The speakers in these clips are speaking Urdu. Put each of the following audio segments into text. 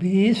20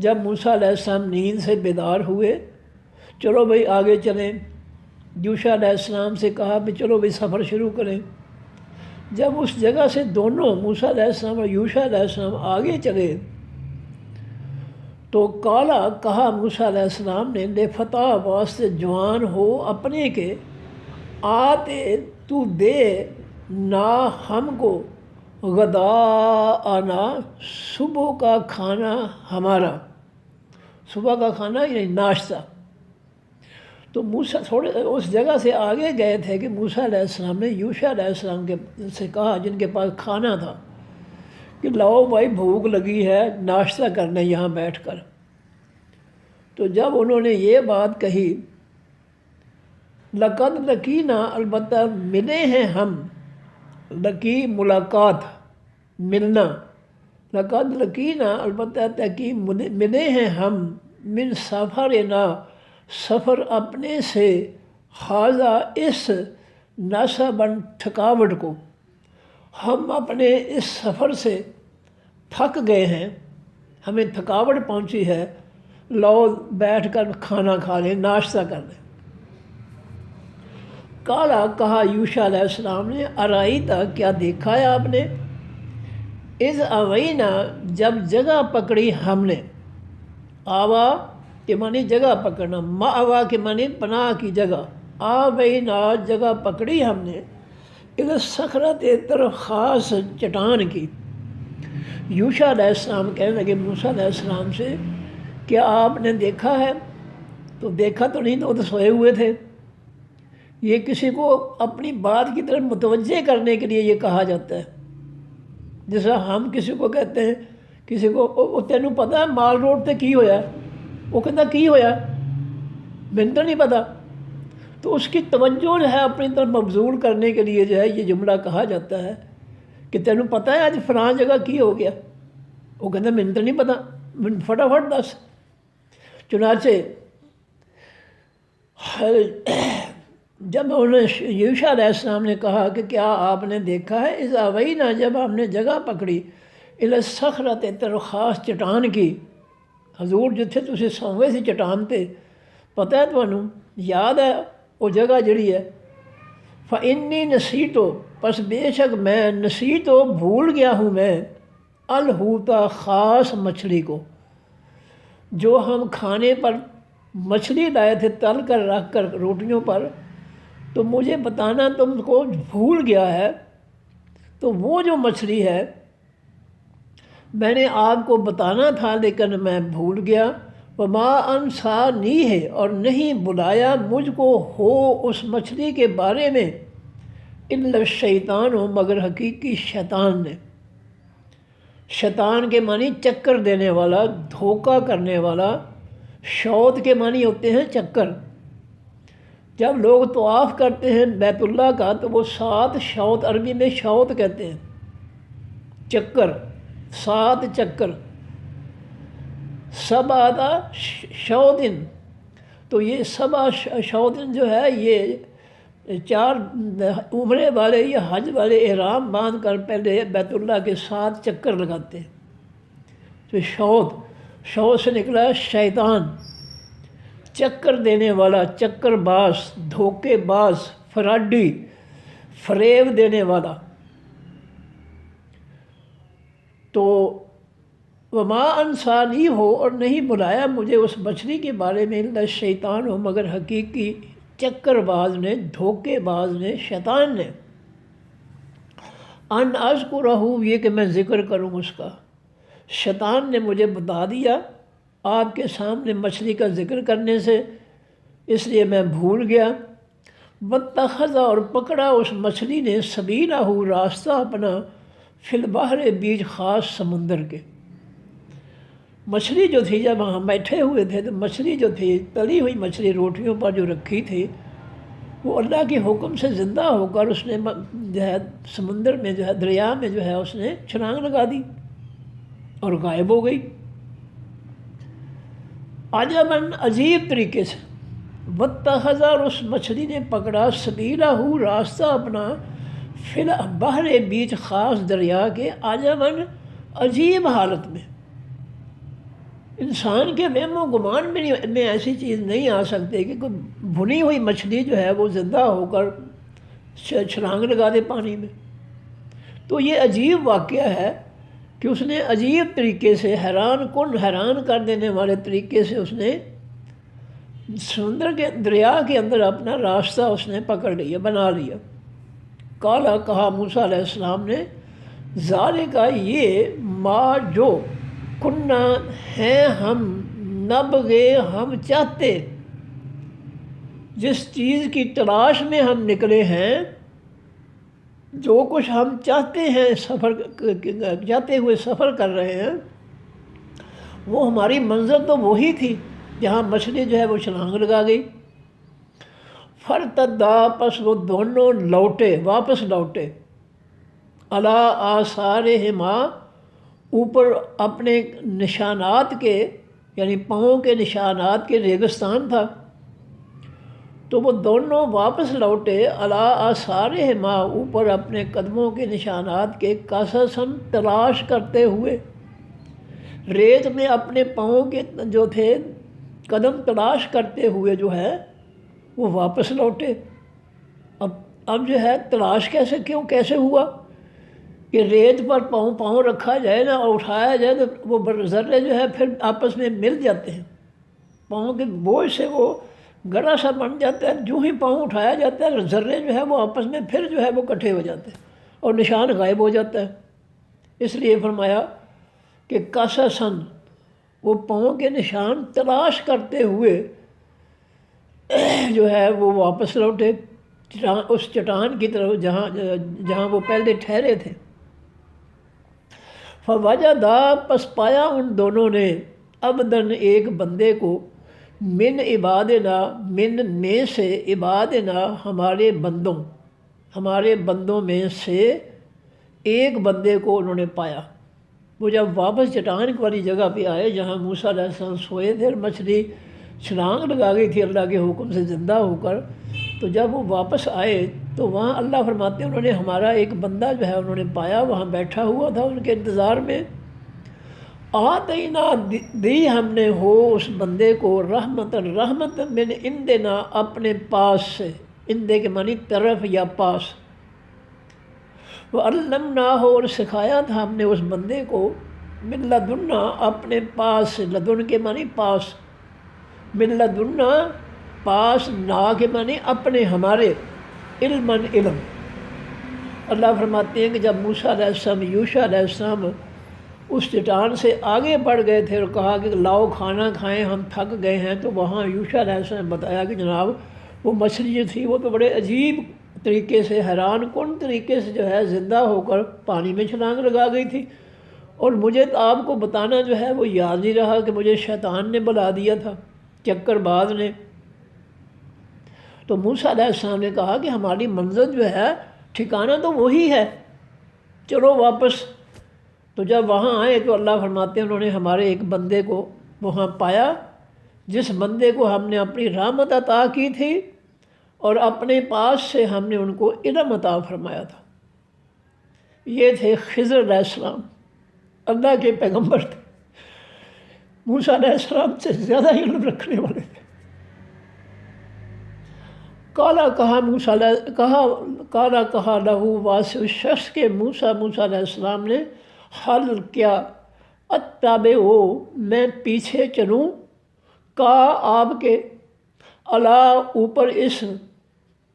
جب موسیٰ علیہ السلام نیند سے بیدار ہوئے، چلو بھئی آگے چلیں، یوشع علیہ السلام سے کہا کہ چلو بھئی سفر شروع کریں۔ جب اس جگہ سے دونوں موسیٰ علیہ السلام اور یوشع علیہ السلام آگے چلے تو کالا کہا موسیٰ علیہ السلام نے لے فتح واسطے جوان ہو اپنے کے، آتے تو دے نا ہم کو غدا آنا، صبح کا کھانا ہمارا، صبح کا کھانا یعنی ناشتہ۔ تو موسیٰ تھوڑے اس جگہ سے آگے گئے تھے کہ موسیٰ علیہ السلام نے یوشع علیہ السلام سے کہا، جن کے پاس کھانا تھا، کہ لاؤ بھائی بھوک لگی ہے، ناشتہ کرنے یہاں بیٹھ کر۔ تو جب انہوں نے یہ بات کہی، لقد لقینا، البتہ ملے ہیں ہم، لقی ملاقات ملنا، لقد لقینا البتہ تحقیق ملے ہیں ہم، من سفرنا سفر اپنے سے، خاضہ اس نصباً تھکاوٹ کو، ہم اپنے اس سفر سے تھک گئے ہیں، ہمیں تھکاوٹ پہنچی ہے، لو بیٹھ کر کھانا کھا لیں، ناشتہ کر لیں۔ کالا کہا یوشع علیہ السلام نے، ارائیتا کیا دیکھا ہے آپ نے، اذ اوینا جب جگہ پکڑی ہم نے، آوا کے معنی جگہ پکڑنا، ماوا کے معنی پناہ کی جگہ، آوینا جگہ پکڑی ہم نے، اذ صخرۃ طرف خاص چٹان کی۔ یوشع علیہ السلام کہنے لگے موسیٰ علیہ السلام سے، کیا آپ نے دیکھا ہے؟ تو دیکھا تو نہیں، تو سوئے ہوئے تھے۔ یہ کسی کو اپنی بات کی طرف متوجہ کرنے کے لیے یہ کہا جاتا ہے، جیسا ہم کسی کو کہتے ہیں، کسی کو تینوں پتہ ہے مال روڈ تے کی ہویا ہے، وہ کہتا کی ہویا، مجھے تو نہیں پتہ۔ تو اس کی توجہ جو ہے اپنی طرف مبذول کرنے کے لیے جو ہے یہ جملہ کہا جاتا ہے کہ تینوں پتہ ہے آج فلاں جگہ کی ہو گیا، وہ کہتا مجھے تو نہیں پتہ، فٹافٹ دس۔ چنانچہ جب انہوں نے یوشع علیہ السلام نے کہا کہ کیا آپ نے دیکھا ہے، اذ اوینا جب ہم نے جگہ پکڑی، الی الصخرۃ طرف خاص چٹان کی، حضور جتھے تسی سوئے سی چٹان تے، پتہ ہے تمہیں، یاد ہے وہ جگہ جڑی ہے، فانی نسیتو پس بے شک میں، نسیتو بھول گیا ہوں میں، الحوتا خاص مچھلی کو، جو ہم کھانے پر مچھلی لائے تھے تل کر رکھ کر روٹیوں پر، تو مجھے بتانا تم کو بھول گیا ہے۔ تو وہ جو مچھلی ہے میں نے آپ کو بتانا تھا لیکن میں بھول گیا، وما انسانی ہے، اور نہیں بلایا مجھ کو ہو اس مچھلی کے بارے میں، الا الشیطان ہو مگر حقیقی شیطان نے۔ شیطان کے معنی چکر دینے والا، دھوکہ کرنے والا، شوط کے معنی ہوتے ہیں چکر۔ جب لوگ طواف کرتے ہیں بیت اللہ کا تو وہ 7 شوط، عربی میں شوط کہتے ہیں، چکر، 7 چکر، سبعۃ شوط، تو یہ 7 شوط جو ہے یہ 4 عمرے والے یا حج والے احرام باندھ کر پہلے بیت اللہ کے 7 چکر لگاتے ہیں۔ تو شوط سے نکلا شیطان، چکر دینے والا، چکر باز، دھوکے باز، فراڈی، فریب دینے والا۔ تو وما انسانی ہو، اور نہیں بلایا مجھے اس مچھلی کے بارے میں، الا شیطان ہو مگر حقیقی چکر باز نے، دھوکے باز نے، شیطان نے، ان اذکرہ، یہ کہ میں ذکر کروں اس کا۔ شیطان نے مجھے بتا دیا آپ کے سامنے مچھلی کا ذکر کرنے سے، اس لیے میں بھول گیا۔ واتخذ، اور پکڑا اس مچھلی نے، سبیلہ، راستہ اپنا، فی البحر، بیچ خاص سمندر کے۔ مچھلی جو تھی جب وہاں بیٹھے ہوئے تھے تو مچھلی جو تھی، تلی ہوئی مچھلی روٹیوں پر جو رکھی تھی، وہ اللہ کے حکم سے زندہ ہو کر اس نے جو ہے سمندر میں جو ہے دریا میں جو ہے اس نے چھلانگ لگا دی اور غائب ہو گئی عجباً، عجیب طریقے سے۔ واتخذ، اور اس مچھلی نے پکڑا، سبیلہ، راستہ اپنا، فی البحر، بیچ خاص دریا کے، عجباً، عجیب حالت میں۔ انسان کے وہم و گمان میں ایسی چیز نہیں آ سکتی کہ کوئی بھنی ہوئی مچھلی جو ہے وہ زندہ ہو کر چھلانگ لگا دے پانی میں۔ تو یہ عجیب واقعہ ہے کہ اس نے عجیب طریقے سے حیران کر دینے والے طریقے سے اس نے سمندر کے دریا کے اندر اپنا راستہ اس نے پکڑ لیا، بنا لیا۔ کالا کہا موسیٰ علیہ السلام نے، ذالک یہ ما جو کنہ ہیں ہم نبغے ہم چاہتے، جس چیز کی تلاش میں ہم نکلے ہیں، جو کچھ ہم چاہتے ہیں جاتے ہوئے سفر کر رہے ہیں، وہ ہماری منزل تو وہی تھی جہاں مچھلی جو ہے وہ چھلانگ لگا گئی۔ فرتدا پس وہ دونوں واپس لوٹے، علی آثارہما اوپر اپنے نشانات کے، یعنی پاؤں کے نشانات کے، ریگستان تھا تو وہ دونوں واپس لوٹے، علی آثارہما اوپر اپنے قدموں کے نشانات کے، قصصاً تلاش کرتے ہوئے، ریت میں اپنے پاؤں کے جو تھے قدم تلاش کرتے ہوئے جو ہے وہ واپس لوٹے۔ اب جو ہے تلاش کیسے ہوا کہ ریت پر پاؤں رکھا جائے نا اور اٹھایا جائے تو وہ ذرے جو ہے پھر آپس میں مل جاتے ہیں، پاؤں کے بوجھ سے وہ گڑا سا بن جاتا ہے، جو ہی پاؤں اٹھایا جاتا ہے ذرے جو ہے وہ آپس میں پھر جو ہے وہ اکٹھے ہو جاتے ہیں اور نشان غائب ہو جاتا ہے۔ اس لیے فرمایا کہ قصصاً، وہ پاؤں کے نشان تلاش کرتے ہوئے جو ہے وہ واپس لوٹے اس چٹان کی طرف جہاں وہ پہلے ٹھہرے تھے۔ فوجدا پس پایا ان دونوں نے، عبدن ایک بندے کو، من عبادنا میں سے، عبادنا ہمارے بندوں میں سے ایک بندے کو انہوں نے پایا۔ وہ جب واپس چٹان والی جگہ پہ آئے جہاں موسیٰ علیہ السلام سوئے تھے اور مچھلی چھلانگ لگا گئی تھی اللہ کے حکم سے زندہ ہو کر، تو جب وہ واپس آئے تو وہاں اللہ فرماتے ہیں انہوں نے ہمارا ایک بندہ جو ہے انہوں نے پایا، وہاں بیٹھا ہوا تھا ان کے انتظار میں۔ آتینا دی ہم نے ہو اس بندے کو، رحمت من عندنا اپنے پاس سے، اندے کے معنی طرف یا پاس، وعلمناہ اور سکھایا تھا ہم نے اس بندے کو، من لدنا اپنے پاس سے، لدن کے معنی پاس، من لدنا پاس، نا کے معنی اپنے ہمارے، علم اللہ فرماتے ہیں کہ جب موسیٰ علیہ السلام یوشع علیہ السلام اس چٹان سے آگے بڑھ گئے تھے اور کہا کہ لاؤ کھانا کھائیں ہم تھک گئے ہیں، تو وہاں یوشع علیہ السلام نے بتایا کہ جناب وہ مچھلی جو تھی وہ تو بڑے عجیب طریقے سے، حیران کن طریقے سے جو ہے زندہ ہو کر پانی میں چھلانگ لگا گئی تھی، اور مجھے آپ کو بتانا جو ہے وہ یاد نہیں رہا کہ مجھے شیطان نے بلا دیا تھا، چکر باز نے۔ تو موسیٰ علیہ السلام نے کہا کہ ہماری منزل جو ہے ٹھکانہ تو وہی ہے، چلو واپس۔ تو جب وہاں آئے تو اللہ فرماتے ہیں انہوں نے ہمارے ایک بندے کو وہاں پایا، جس بندے کو ہم نے اپنی رحمت عطا کی تھی اور اپنے پاس سے ہم نے ان کو علم عطا فرمایا تھا۔ یہ تھے خضر علیہ السلام، اللہ کے پیغمبر تھے، موسیٰ علیہ السلام سے زیادہ علم رکھنے والے تھے۔ کہا لہو واسع اس شخص کے موسیٰ علیہ السلام نے، حل کیا، اتبعہ میں پیچھے چلوں، کا آپ کے، اللہ اوپر اس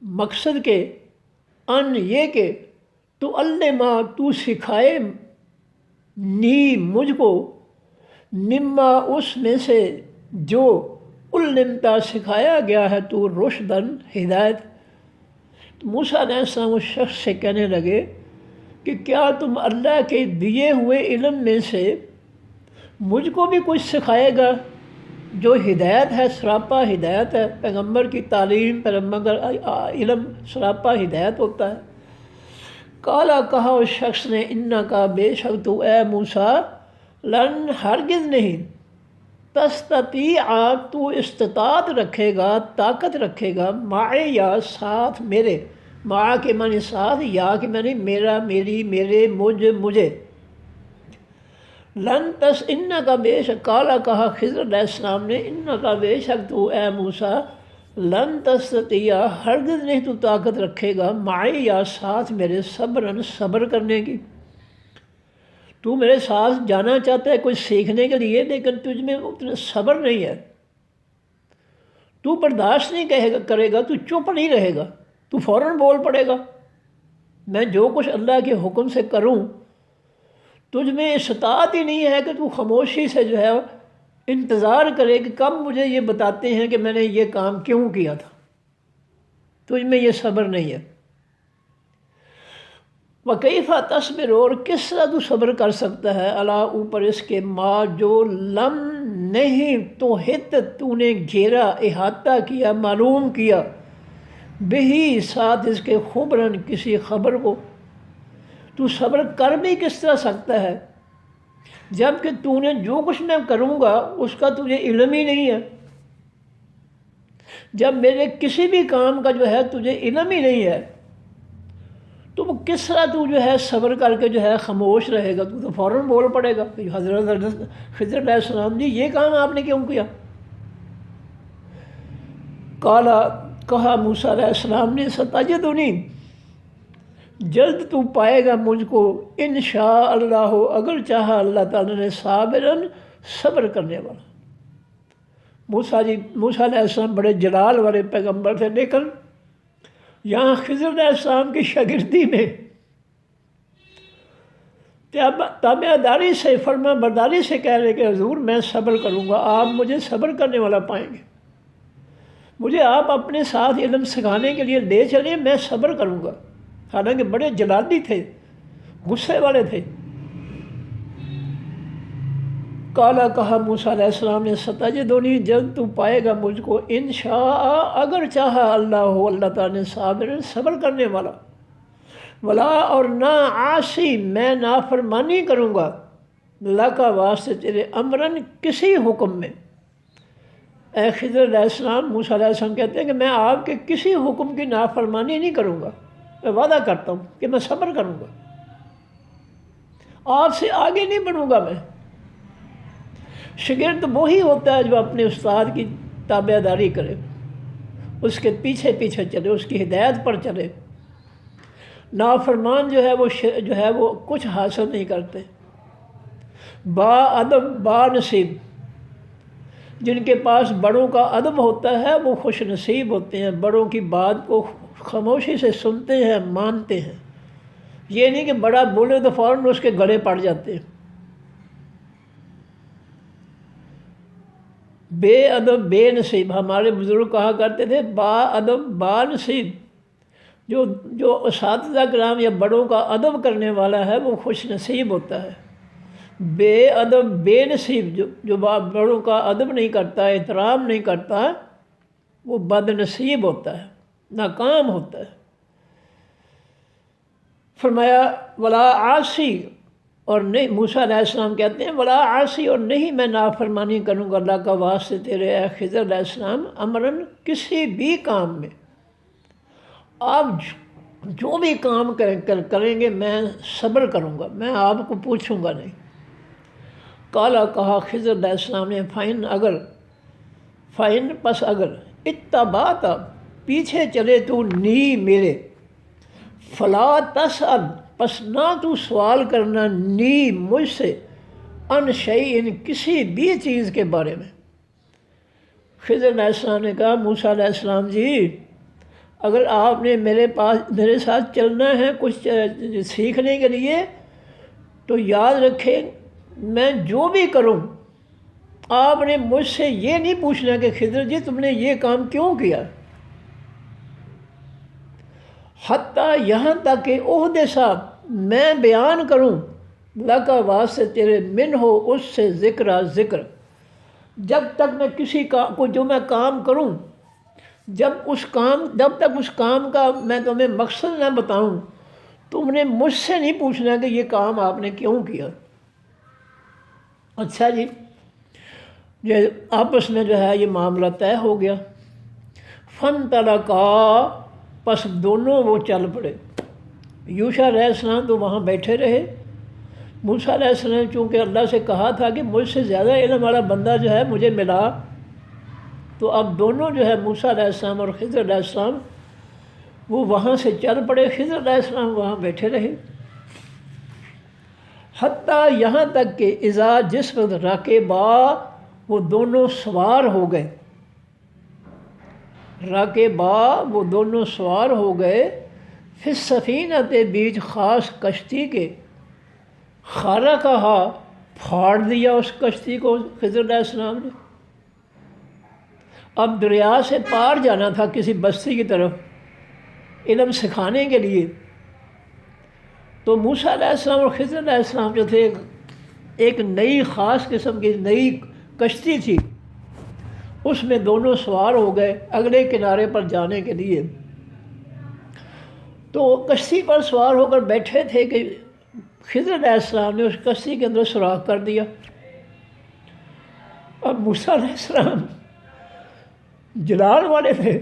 مقصد کے، ان یہ کہ تو علما تو سکھائے، نی مجھ کو، مما اس میں سے جو علمتا سکھایا گیا ہے تو، رشدن ہدایت۔ موسیٰ علیہ السلام اس شخص سے کہنے لگے کہ کیا تم اللہ کے دیے ہوئے علم میں سے مجھ کو بھی کچھ سکھائے گا جو ہدایت ہے، سراپا ہدایت ہے، پیغمبر کی تعلیم، پیغمبر علم سراپا ہدایت ہوتا ہے۔ کالا کہا اس شخص نے، انکا بے شک تو اے موسیٰ، لن ہرگز نہیں، تستطیع تو استطاعت رکھے گا، طاقت رکھے گا، معے یا ساتھ میرے، مع کے معنی ساتھ، یا کے معنی میرا، میری، میرے، مجھے، لن تس ان کا بے شک کالا کہا خضر علیہ السلام نے ان کا بے شک تو اے موسیٰ لن تستطیع ہرگز نہیں تو طاقت رکھے گا معی یا ساتھ میرے صبر کرنے کی۔ تو میرے ساتھ جانا چاہتا ہے کچھ سیکھنے کے لیے، لیکن تجھ میں اتنا صبر نہیں ہے، تو برداشت نہیں کرے گا، تو چپ نہیں رہے گا، تو فوراً بول پڑے گا۔ میں جو کچھ اللہ کے حکم سے کروں تجھ میں استطاعت ہی نہیں ہے کہ تو خاموشی سے جو ہے انتظار کرے کہ کب مجھے یہ بتاتے ہیں کہ میں نے یہ کام کیوں کیا تھا، تجھ میں یہ صبر نہیں ہے۔ وَكَيْفَ تَصْبِرُ اور کس طرح تو صبر کر سکتا ہے اللہ اوپر اس کے ما جو لم نہیں تو تو نے گھیرا احاطہ کیا معلوم کیا بہی ساتھ اس کے خبرن کسی خبر کو۔ تو صبر کر بھی کس طرح سکتا ہے جب کہ تو نے جو کچھ میں کروں گا اس کا تجھے علم ہی نہیں ہے، جب میرے کسی بھی کام کا جو ہے تجھے علم ہی نہیں ہے تو وہ کس طرح تو جو ہے صبر کر کے جو ہے خاموش رہے گا؟ تو فوراً بول پڑے گا کہ حضرت خضر علیہ السلام جی یہ کام آپ نے کیوں کیا؟ کہا موسیٰ علیہ السلام نے ستجدنی جلد تو پائے گا مجھ کو انشاء اللہ اگر چاہا اللہ تعالیٰ نے صابراً صبر کرنے والا۔ موسیٰ علیہ السلام بڑے جلال والے پیغمبر تھے، لیکن یہاں خضر علیہ السلام کی شاگردی میں تابع داری سے فرما برداری سے کہہ رہے کہ حضور میں صبر کروں گا، آپ مجھے صبر کرنے والا پائیں گے، مجھے آپ اپنے ساتھ علم سکھانے کے لیے لے چلیں، میں صبر کروں گا۔ حالانکہ بڑے جلالی تھے، غصے والے تھے۔ کہا موسیٰ علیہ السلام نے ستجدنی جلد تو پائے گا مجھ کو انشاء اگر چاہا اللہ تعالیٰ نے صابر صبر کرنے والا، ولا اور نہ عاصی میں نافرمانی کروں گا اللہ کا واسطے تیرے امرن کسی حکم میں۔ اے خضر علیہ السلام، موسیٰ علیہ السلام کہتے ہیں کہ میں آپ کے کسی حکم کی نافرمانی نہیں کروں گا، میں وعدہ کرتا ہوں کہ میں صبر کروں گا، آپ سے آگے نہیں بڑھوں گا۔ میں شاگرد وہی ہوتا ہے جو اپنے استاد کی تابع داری کرے، اس کے پیچھے پیچھے چلے، اس کی ہدایت پر چلے۔ نافرمان جو ہے وہ کچھ حاصل نہیں کرتے۔ با ادب با نصیب، جن کے پاس بڑوں کا ادب ہوتا ہے وہ خوش نصیب ہوتے ہیں، بڑوں کی بات کو خاموشی سے سنتے ہیں، مانتے ہیں۔ یہ نہیں کہ بڑا بولے تو فوراً اس کے گلے پڑ جاتے ہیں۔ بے ادب بے نصیب، ہمارے بزرگ کہا کرتے تھے با ادب با نصیب، جو اساتذہ کرام یا بڑوں کا ادب کرنے والا ہے وہ خوش نصیب ہوتا ہے۔ بے ادب بے نصیب، جو بڑوں کا ادب نہیں کرتا، احترام نہیں کرتا، وہ بد نصیب ہوتا ہے، ناکام ہوتا ہے۔ فرمایا ولا عاصی اور نہیں، موسیٰ علیہ السلام کہتے ہیں ولا عاصی اور نہیں میں نافرمانی کروں گا اللہ کا واسطے تیرے اے خضر علیہ السلام امراً کسی بھی کام میں، آپ جو بھی کام کریں گے میں صبر کروں گا، میں آپ کو پوچھوں گا نہیں۔ کہا خضر علیہ السلام نے فائن پس اگر اتبعت پیچھے چلے تو نی میرے، فلا تسأل پس نہ تو سوال کرنا نی مجھ سے ان شیء کسی بھی چیز کے بارے میں۔ خضر علیہ السلام نے کہا موسیٰ علیہ السلام جی اگر آپ نے میرے ساتھ چلنا ہے کچھ سیکھنے کے لیے تو یاد رکھیں میں جو بھی کروں آپ نے مجھ سے یہ نہیں پوچھنا کہ خضر جی تم نے یہ کام کیوں کیا، حتیٰ یہاں تک کہ عہدے صاحب میں بیان کروں لکا واسطے تیرے من ہو اس سے ذکر، جب تک میں کسی کو جو میں کام کروں جب تک اس کام کا میں تمہیں مقصد نہ بتاؤں تم نے مجھ سے نہیں پوچھنا کہ یہ کام آپ نے کیوں کیا۔ اچھا جی، یہ آپس میں جو ہے یہ معاملہ طے ہو گیا۔ فانطلقا پس دونوں وہ چل پڑے۔ یوشع علیہ السلام تو وہاں بیٹھے رہے، موسیٰ علیہ السلام چونکہ اللہ سے کہا تھا کہ مجھ سے زیادہ علم والا بندہ جو ہے مجھے ملا، تو اب دونوں جو ہے موسیٰ علیہ السلام اور خضر علیہ السلام وہ وہاں سے چل پڑے، خضر علیہ السلام وہاں بیٹھے رہے، حتیٰ یہاں تک کہ اذا جس وقت راکبا وہ دونوں سوار ہو گئے، راکبا وہ دونوں سوار ہو گئے، فی السفینۃ بیچ خاص کشتی کے، خارا کہا پھاڑ دیا اس کشتی کو خضر علیہ السلام نے۔ اب دریا سے پار جانا تھا کسی بستی کی طرف علم سکھانے کے لیے، تو موسیٰ علیہ السلام اور خضر علیہ السلام جو تھے ایک نئی خاص قسم کی نئی کشتی تھی، اس میں دونوں سوار ہو گئے اگلے کنارے پر جانے کے لیے۔ تو کشتی پر سوار ہو کر بیٹھے تھے کہ خضر علیہ السلام نے اس کشتی کے اندر سوراخ کر دیا۔ اب موسیٰ علیہ السلام جلال والے تھے،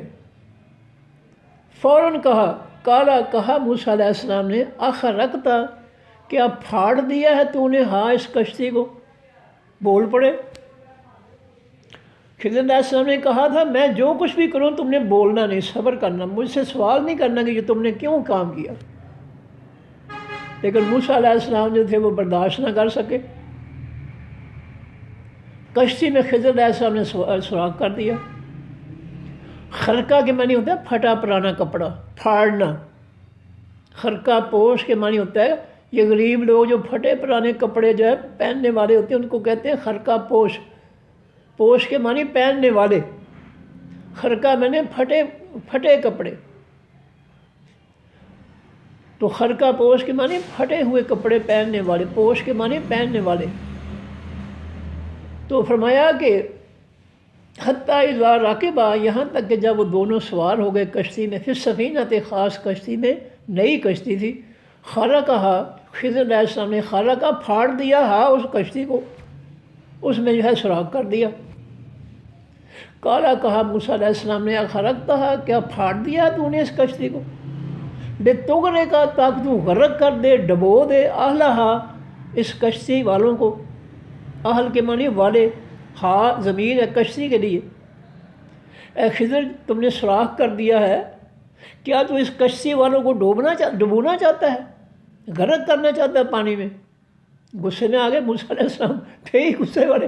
فوراً کہا موسیٰ علیہ السلام نے اخرقتا، کیا پھاڑ دیا ہے تو نے ہاں اس کشتی کو؟ بول پڑے۔ خضر علیہ السلام نے کہا تھا میں جو کچھ بھی کروں تم نے بولنا نہیں، صبر کرنا، مجھ سے سوال نہیں کرنا کہ یہ تم نے کیوں کام کیا۔ لیکن موسیٰ علیہ السلام جو تھے وہ برداشت نہ کر سکے، کشتی میں خضر علیہ السلام نے سوراخ کر دیا۔ خرقہ کے معنی ہوتا ہے پھٹا پرانا کپڑا، پھاڑنا۔ خرقہ پوش کے معنی ہوتا ہے یہ غریب لوگ جو پھٹے پرانے کپڑے جو ہے پہننے والے ہوتے ہیں ان کو کہتے ہیں خرقہ پوش۔ پوش کے معنی پہننے والے، خرقہ میں نے پھٹے کپڑے، تو خرقہ پوش کے معنی پھٹے ہوئے کپڑے پہننے والے، پوش کے معنی پہننے والے۔ تو فرمایا کہ حتیٰ اذا راکبا، یہاں تک کہ جب وہ دونوں سوار ہو گئے کشتی میں، پھر سفینۃ خاص کشتی میں، نئی کشتی تھی، خارا کہا خضر علیہ السلام نے خارا کا پھاڑ دیا ہاں اس کشتی کو، اس میں جو ہے سوراخ کر دیا۔ کہا موسیٰ علیہ السلام نے اخرقتہا، کیا پھاڑ دیا تو نے اس کشتی کو؟ لتغرق کا، تاکہ تو غرق کر دے، ڈبو دے، اہلہا، اس کشتی والوں کو۔ اہل کے معنی والے، ہاں ضمیر ہے کشتی کے لیے۔ اے خضر تم نے سوراخ کر دیا ہے، کیا تو اس کشتی والوں کو ڈبونا چاہتا ہے، غرق کرنا چاہتا ہے پانی میں؟ غصے میں آ گئے موسیٰ علیہ السلام، تھے ہی غصے والے۔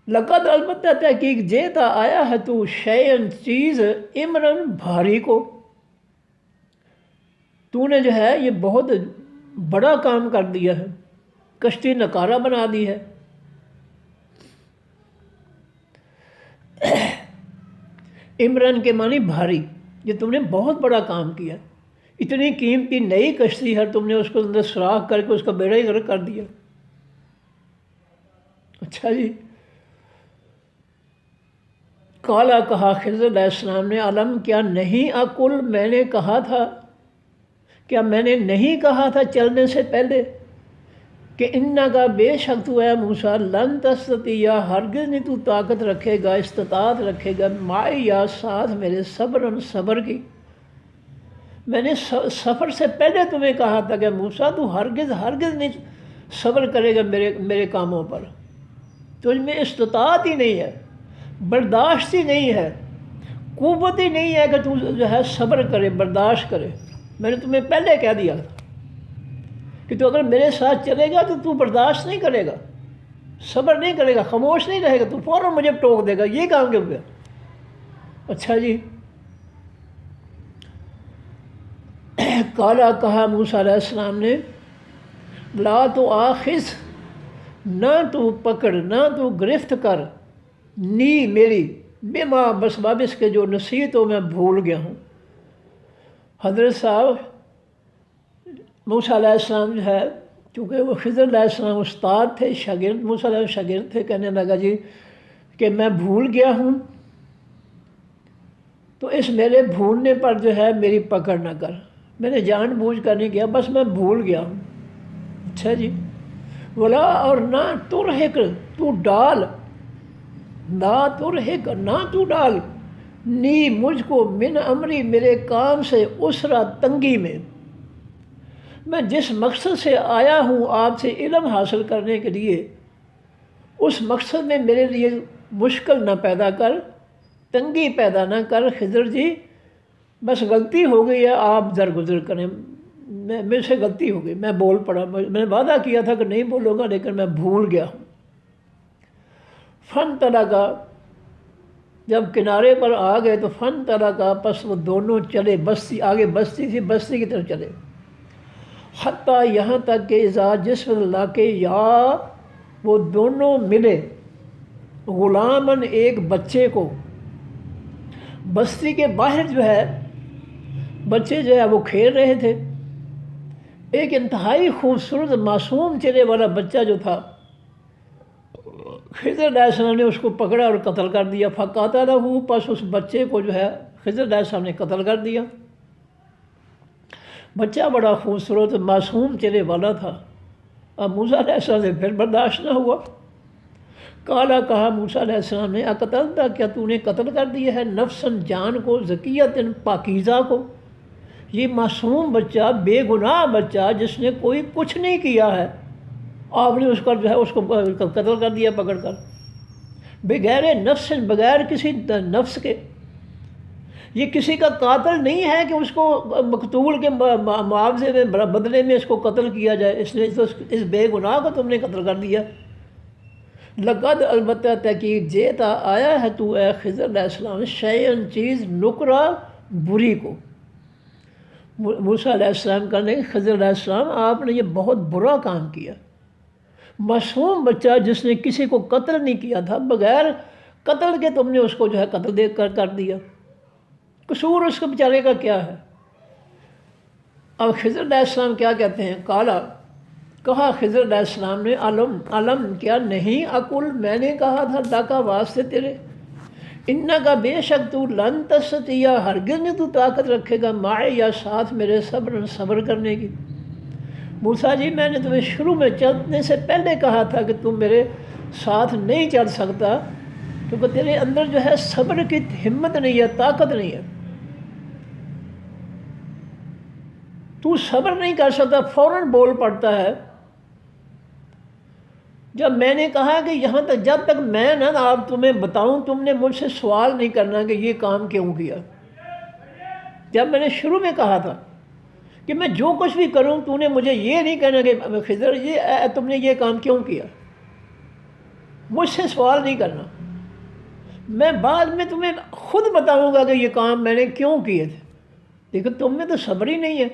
لقد، البتہ تحقیق، جیتا آیا ہے تو شیئن چیز، امرن بھاری کو، تو نے جو ہے یہ بہت بڑا کام کر دیا ہے، کشتی نکارہ بنا دی ہے۔ عمران کے معنی بھاری، یہ تم نے بہت بڑا کام کیا، اتنی قیمتی نئی کشتی ہے تم نے اس کو اندر سوراخ کر کے اس کا بیڑا ہی غرق کر دیا۔ اچھا جی، کہا خضر علیہ السلام نے علم، کیا نہیں اقل، میں نے کہا تھا، کیا میں نے نہیں کہا تھا چلنے سے پہلے کہ انکا، بے شک تو ہے موسیٰ، لن تستطیع، ہرگز نہیں تو طاقت رکھے گا، استطاعت رکھے گا، معی، یا ساتھ میرے، صبر کی۔ میں نے سفر سے پہلے تمہیں کہا تھا کہ موسیٰ تو ہرگز نہیں صبر کرے گا میرے کاموں پر، تجھ میں استطاعت ہی نہیں ہے، برداشت ہی نہیں ہے، قوت ہی نہیں ہے کہ تو جو ہے صبر کرے، برداشت کرے۔ میں نے تمہیں پہلے کہہ دیا تھا کہ تو اگر میرے ساتھ چلے گا تو برداشت نہیں کرے گا، صبر نہیں کرے گا، خاموش نہیں رہے گا، تو فوراً مجھے ٹوک دے گا، یہ کام کیوں گیا؟ اچھا جی، کہا موسیٰ علیہ السلام نے، لا تو آخذ، نہ تو پکڑ، نہ تو گرفت کر، نی میری، بما، بس بابس کے جو نصیحتوں میں بھول گیا ہوں۔ حضرت صاحب موسیٰ علیہ السلام جو ہے، چونکہ وہ خضر علیہ السلام استاد تھے، شاگرد، موسیٰ علیہ السلام شاگرد تھے، کہنے لگا جی کہ میں بھول گیا ہوں، تو اس میرے بھولنے پر جو ہے میری پکڑ نہ کر، میں نے جان بوجھ کر نہیں کیا، بس میں بھول گیا ہوں۔ اچھا جی، ولا، اور نہ ترہق، تو ڈال، لا ترہق، نہ تو ڈال، نی، مجھ کو، من امری، میرے کام سے، اسرا، تنگی میں، میں جس مقصد سے آیا ہوں آپ سے علم حاصل کرنے کے لیے، اس مقصد میں میرے لیے مشکل نہ پیدا کر، تنگی پیدا نہ کر خضر جی، بس غلطی ہو گئی ہے، آپ درگزر کریں، میرے سے غلطی ہو گئی، میں بول پڑا، میں نے وعدہ کیا تھا کہ نہیں بولوں گا لیکن میں بھول گیا ہوں۔ فن طرح کا، جب کنارے پر آ گئے تو فن طرح کا، پس وہ دونوں چلے، بستی آگے بستی تھی، بستی کی طرف چلے، حتیٰ یہاں تک کہ اذا جس علاقے یا وہ دونوں ملے غلامن ایک بچے کو، بستی کے باہر جو ہے بچے جو ہے وہ کھیل رہے تھے، ایک انتہائی خوبصورت معصوم چہرے والا بچہ جو تھا، خضر علیہ السلام نے اس کو پکڑا اور قتل کر دیا، فقاتلہ، پس اس بچے کو جو ہے خضر علیہ السلام نے قتل کر دیا۔ بچہ بڑا خوبصورت معصوم چہرے والا تھا۔ اب موسیٰ علیہ السلام سے پھر برداشت نہ ہوا، کالا، کہا موسیٰ علیہ السلام نے، اقتلتا، کیا تو نے قتل کر دیا ہے، نفسن، جان کو، زکیۃ، پاکیزہ کو، یہ معصوم بچہ، بے گناہ بچہ جس نے کوئی کچھ نہیں کیا ہے، آپ نے اس کا جو ہے اس کو قتل کر دیا پکڑ کر، بغیر نفس، بغیر کسی نفس کے، یہ کسی کا قاتل نہیں ہے کہ اس کو مقتول کے معاوضے میں بدلے میں اس کو قتل کیا جائے، اس نے اس بے گناہ کو تم نے قتل کر دیا۔ لقد، البتہ تحقیق، جیتا، آیا ہے تو اے خضر علیہ السلام، شیئن، چیز، نکرہ، بری کو۔ موسیٰ علیہ السلام کہنے کہ خضر علیہ السلام آپ نے یہ بہت برا کام کیا، معصوم بچہ جس نے کسی کو قتل نہیں کیا تھا، بغیر قتل کے تم نے اس کو جو ہے قتل دے کر دیا، قصور اس کے بیچارے کا کیا ہے؟ اب خضر علیہ السلام کیا کہتے ہیں، کالا، کہا خضر علیہ السلام نے، علم، کیا نہیں، اقول، میں نے کہا تھا، لاکا، واسطے تیرے، انہا کا، بے شک تو، لن تستطیع، ہرگز نہیں تو طاقت رکھے گا، معے، یا ساتھ میرے، صبر کرنے کی۔ موسیٰ جی، میں نے تمہیں شروع میں چلنے سے پہلے کہا تھا کہ تم میرے ساتھ نہیں چل سکتا، کیونکہ تیرے اندر جو ہے صبر کی ہمت نہیں ہے، طاقت نہیں ہے، تو صبر نہیں کر سکتا، فوراً بول پڑتا ہے۔ جب میں نے کہا کہ یہاں تک، جب تک میں نہ آپ تمہیں بتاؤں، تم نے مجھ سے سوال نہیں کرنا کہ یہ کام کیوں کیا۔ جب میں نے شروع میں کہا تھا کہ میں جو کچھ بھی کروں تو نے مجھے یہ نہیں کہنا کہ خضر یہ تم نے یہ کام کیوں کیا، مجھ سے سوال نہیں کرنا، میں بعد میں تمہیں خود بتاؤں گا کہ یہ کام میں نے کیوں کیے تھے، لیکن تم میں تو صبر ہی نہیں ہے۔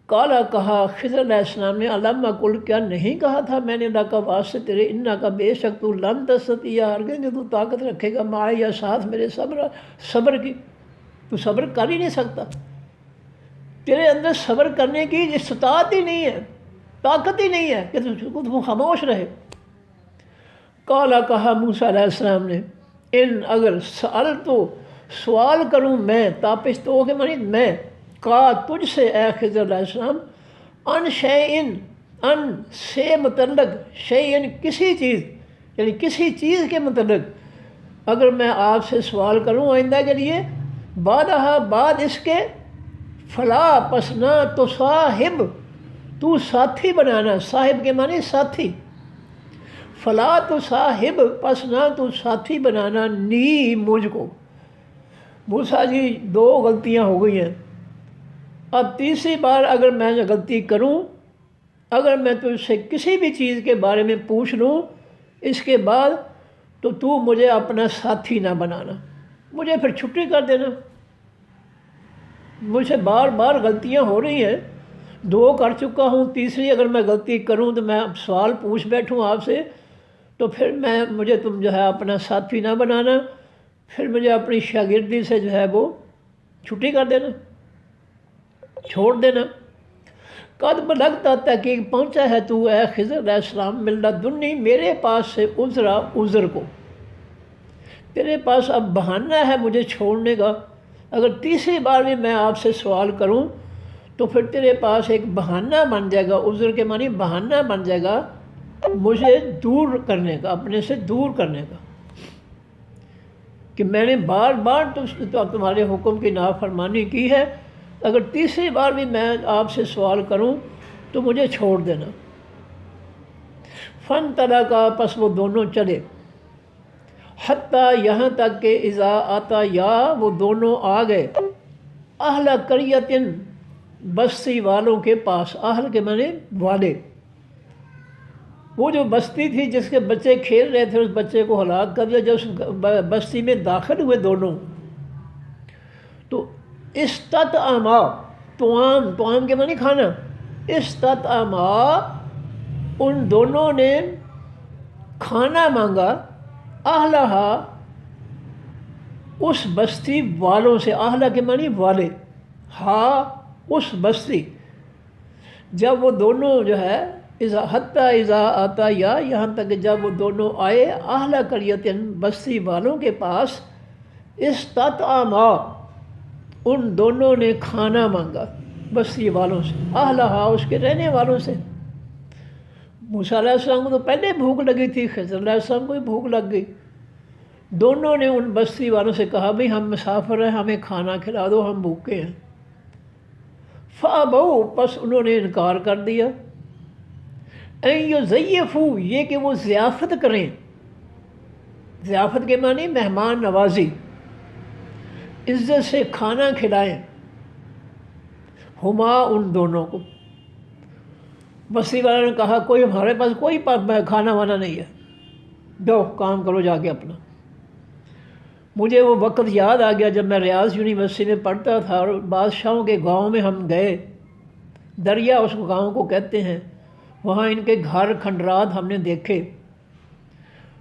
کالا، کہا خضر علیہ السلام نے، علم اقل، کیا نہیں کہا تھا میں نے، لاکا، واسطے تیرے، انہا کا، بے شک تو، لن تستطیع، ہرگز نہیں تو طاقت رکھے گا، معے، یا ساتھ میرے، صبر کی، تو صبر کر ہی نہیں سکتا، تیرے اندر صبر کرنے کی استطاعت ہی نہیں ہے، طاقت ہی نہیں ہے کہ تو خاموش رہے۔ کالا، کہا موسیٰ علیہ السلام نے، ان، اگر، سأل تو، سوال کروں میں، تاپش تو کے معنی میں، کا، تجھ سے اے خضر علیہ السلام، ان شیئن، ان سے متعلق، شیئن کسی چیز، یعنی کسی چیز کے متعلق اگر میں آپ سے سوال کروں آئندہ کے لیے، بعد اس کے، فلا، پس نہ، تو صاحب، تو ساتھی بنانا، صاحب کے معنی ساتھی، فلا تو صاحب، پس نہ تو ساتھی بنانا، نی، مجھ کو۔ موسیٰ جی، 2 غلطیاں ہو گئی ہیں، اب تیسری بار اگر میں غلطی کروں، اگر میں تجھ سے کسی بھی چیز کے بارے میں پوچھ لوں اس کے بعد، تو مجھے اپنا ساتھی نہ بنانا، مجھے پھر چھٹی کر دینا، مجھ سے بار بار غلطیاں ہو رہی ہیں، 2 کر چکا ہوں، تیسری اگر میں غلطی کروں تو میں سوال پوچھ بیٹھوں آپ سے، تو پھر مجھے تم جو ہے اپنا ساتھی نہ بنانا، پھر مجھے اپنی شاگردی سے جو ہے وہ چھٹی کر دینا، چھوڑ دینا۔ قد بلغت، تحقیق پہنچا ہے تو اے خضر علیہ السلام، من لدنی، میرے پاس سے، عذر کو، تیرے پاس اب بہانہ ہے مجھے چھوڑنے کا، اگر تیسری بار بھی میں آپ سے سوال کروں تو پھر تیرے پاس ایک بہانہ بن جائے گا، عذر کے معنی بہانہ بن جائے گا مجھے دور کرنے کا، اپنے سے دور کرنے کا، کہ میں نے بار بار تمہارے حکم کی نافرمانی کی ہے، اگر تیسری بار بھی میں آپ سے سوال کروں تو مجھے چھوڑ دینا۔ فن طلع کا پس وہ دونوں چلے، حتیٰ یہاں تک کہ اذا آتا یا وہ دونوں آ گئے اہل قریۃ بستی والوں کے پاس۔ اہل کے معنی والے، وہ جو بستی تھی جس کے بچے کھیل رہے تھے اس بچے کو ہلاک کر دیا۔ جب اس بستی میں داخل ہوئے دونوں تو استطعما، طعام کے معنی کھانا، استطعما ان دونوں نے کھانا مانگا، اہلہا اس بستی والوں سے، اہلہ کے معنی والے، ہاں اس بستی۔ جب وہ دونوں جو ہے حتیٰ اذا آتا یا یہاں تک کہ جب وہ دونوں آئے اہل قریۃ بستی والوں کے پاس، استطعما ان دونوں نے کھانا مانگا بستی والوں سے، اہلہا اس کے رہنے والوں سے۔ موسیٰ علیہ السلام کو تو پہلے بھوک لگی تھی، خضر علیہ السلام کو بھی بھوک لگ گئی۔ دونوں نے ان بستی والوں سے کہا بھئی ہم مسافر ہیں، ہمیں کھانا کھلا دو، ہم بھوکے ہیں۔ فَأَبَوْا پس انہوں نے انکار کر دیا، اَن یُضَیِّفُوا یہ کہ وہ ضیافت کریں، ضیافت کے معنی مہمان نوازی، عزت سے کھانا کھلائیں، ہما ان دونوں کو۔ بستی والوں نے کہا کوئی ہمارے پاس کوئی کھانا وانا نہیں ہے، جاؤ کام کرو جا کے اپنا۔ مجھے وہ وقت یاد آ گیا جب میں ریاض یونیورسٹی میں پڑھتا تھا اور بادشاہوں کے گاؤں میں ہم گئے، دریا اس گاؤں کو کہتے ہیں، وہاں ان کے گھر کھنڈرات ہم نے دیکھے۔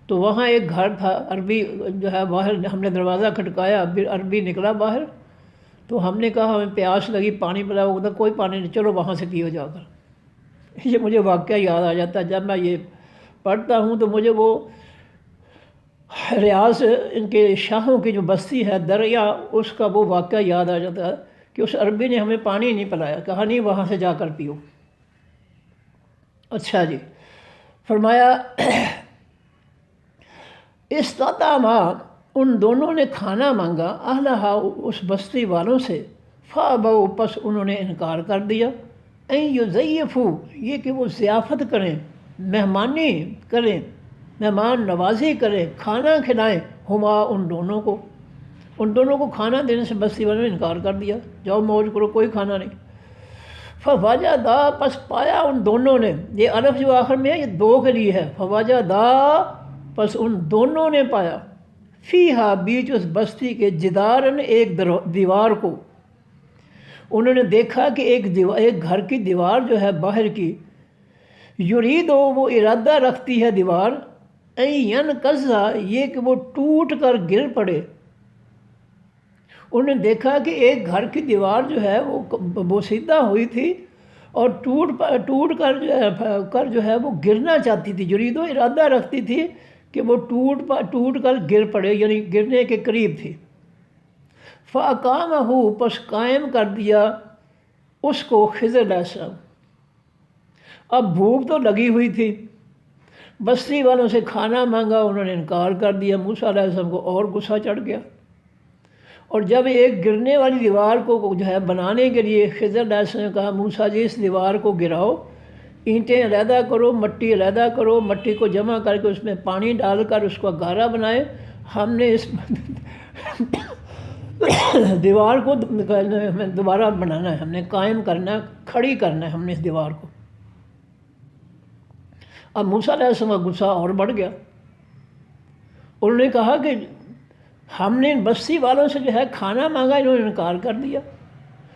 تو وہاں ایک گھر تھا عربی جو ہے، باہر ہم نے دروازہ کھٹکایا، عربی نکلا باہر، تو ہم نے کہا ہمیں پیاس لگی، پانی پلاؤ، وہ کوئی پانی نہیں، چلو وہاں سے پیو جا کر۔ یہ مجھے واقعہ یاد آ جاتا ہے جب میں یہ پڑھتا ہوں تو مجھے وہ ریاض ان کے شاہوں کی جو بستی ہے دریا، اس کا وہ واقعہ یاد آ جاتا ہے کہ اس عربی نے ہمیں پانی نہیں پلایا، کہا نہیں وہاں سے جا کر پیو۔ اچھا جی، فرمایا استطعما ان دونوں نے کھانا مانگا، اہلہا اس بستی والوں سے، فَأَبَوْا پس انہوں نے انکار کر دیا، اَن یُضَیِّفُوا یہ کہ وہ ضیافت کریں، مہمانی کریں، مہمان نوازی کریں، کھانا کھلائیں، ہما ان دونوں کو کھانا دینے سے بستی والوں نے انکار کر دیا، جاؤ موج کرو، کوئی کھانا نہیں۔ فوجدا پس پایا ان دونوں نے، یہ الف جو آخر میں ہے یہ دو کے لیے ہے، فوجدا پس ان دونوں نے پایا، فیہا بیچ اس بستی کے، جدارن ایک دیوار کو۔ انہوں نے دیکھا کہ ایک گھر کی دیوار جو ہے باہر کی، یریدو وہ ارادہ رکھتی ہے دیوار، ان ینقضا یہ کہ وہ ٹوٹ کر گر پڑے۔ انہوں نے دیکھا کہ ایک گھر کی دیوار جو ہے وہ بوسیدہ ہوئی تھی اور ٹوٹ کر جو ہے وہ گرنا چاہتی تھی، یریدو ارادہ رکھتی تھی کہ وہ ٹوٹ کر گر پڑے، یعنی گرنے کے قریب تھی۔ فَأَقَامَهُ پس قائم کر دیا اس کو خضر علیہ السلام۔ اب بھوک تو لگی ہوئی تھی، بستی والوں سے کھانا مانگا، انہوں نے انکار کر دیا، موسیٰ علیہ السلام کو اور غصہ چڑھ گیا۔ اور جب ایک گرنے والی دیوار کو جو ہے بنانے کے لیے خضر علیہ السلام نے کہا موسیٰ جی اس دیوار کو گراؤ، اینٹیں علیحدہ کرو، مٹی علیحدہ کرو، مٹی کو جمع کر کے اس میں پانی ڈال کر اس کو گارا بنائے، ہم نے اس دیوار کو دوبارہ بنانا ہے، ہم نے قائم کرنا ہے، کھڑی کرنا ہے ہم نے اس دیوار کو۔ اب موسیٰ علیہ السلام کا غصہ اور بڑھ گیا، انہوں نے کہا کہ ہم نے بستی والوں سے جو ہے کھانا مانگا، انہوں نے انکار کر دیا،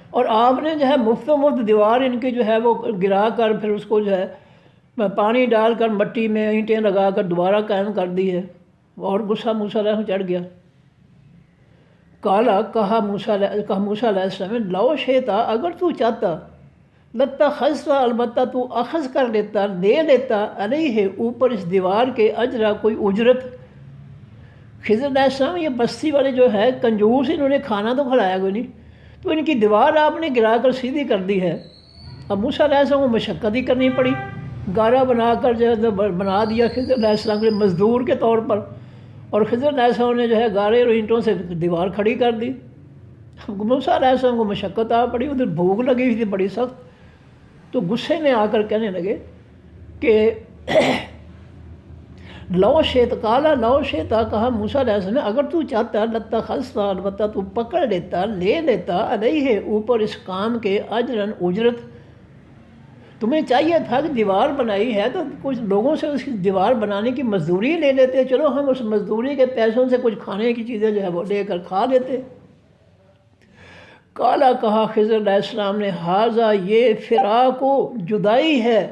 اور آپ نے جو ہے مفت دیوار ان کی جو ہے وہ گرا کر پھر اس کو جو ہے پانی ڈال کر مٹی میں اینٹیں لگا کر دوبارہ قائم کر دی ہے۔ اور غصہ موسیٰ علیہ السلام چڑھ گیا۔ کہا موسیٰ علیہ السلام نے لو شئتا اگر تو چاہتا، لاتخذت البتہ تو اخذ کر لیتا، لے لیتا، علیہ اوپر اس دیوار کے، اجرا کوئی اجرت۔ خضر علیہ السلام یہ بستی والے جو ہے کنجوس، انہوں نے کھانا تو کھلایا کوئی نہیں، تو ان کی دیوار آپ نے گرا کر سیدھی کر دی ہے۔ اب موسیٰ علیہ السلام کو مشقت ہی کرنی پڑی، گارا بنا کر جو ہے بنا دیا خضر علیہ السلام کے مزدور کے طور پر، اور خضر علیہ السلام نے جو ہے گارے اور اینٹوں سے دیوار کھڑی کر دی۔ موسیٰ علیہ السلام کو مشقت آ پڑی، ادھر بھوک لگی ہوئی تھی بڑی سخت، تو غصے میں آ کر کہنے لگے کہ لو شیت کالا لو شیتا، کہا موسیٰ علیہ السلام نے اگر تو چاہتا لتا خلصتا، البتہ تو پکڑ لیتا، لے لیتا، علیہ اوپر اس کام کے اجرن اجرت، تمہیں چاہیے تھا کہ دیوار بنائی ہے تو کچھ لوگوں سے اس کی دیوار بنانے کی مزدوری لے لیتے، چلو ہم اس مزدوری کے پیسوں سے کچھ کھانے کی چیزیں جو ہے وہ لے کر کھا لیتے۔ کالا، کہا خضر علیہ السلام نے، حاضہ یہ فراق و جدائی ہے،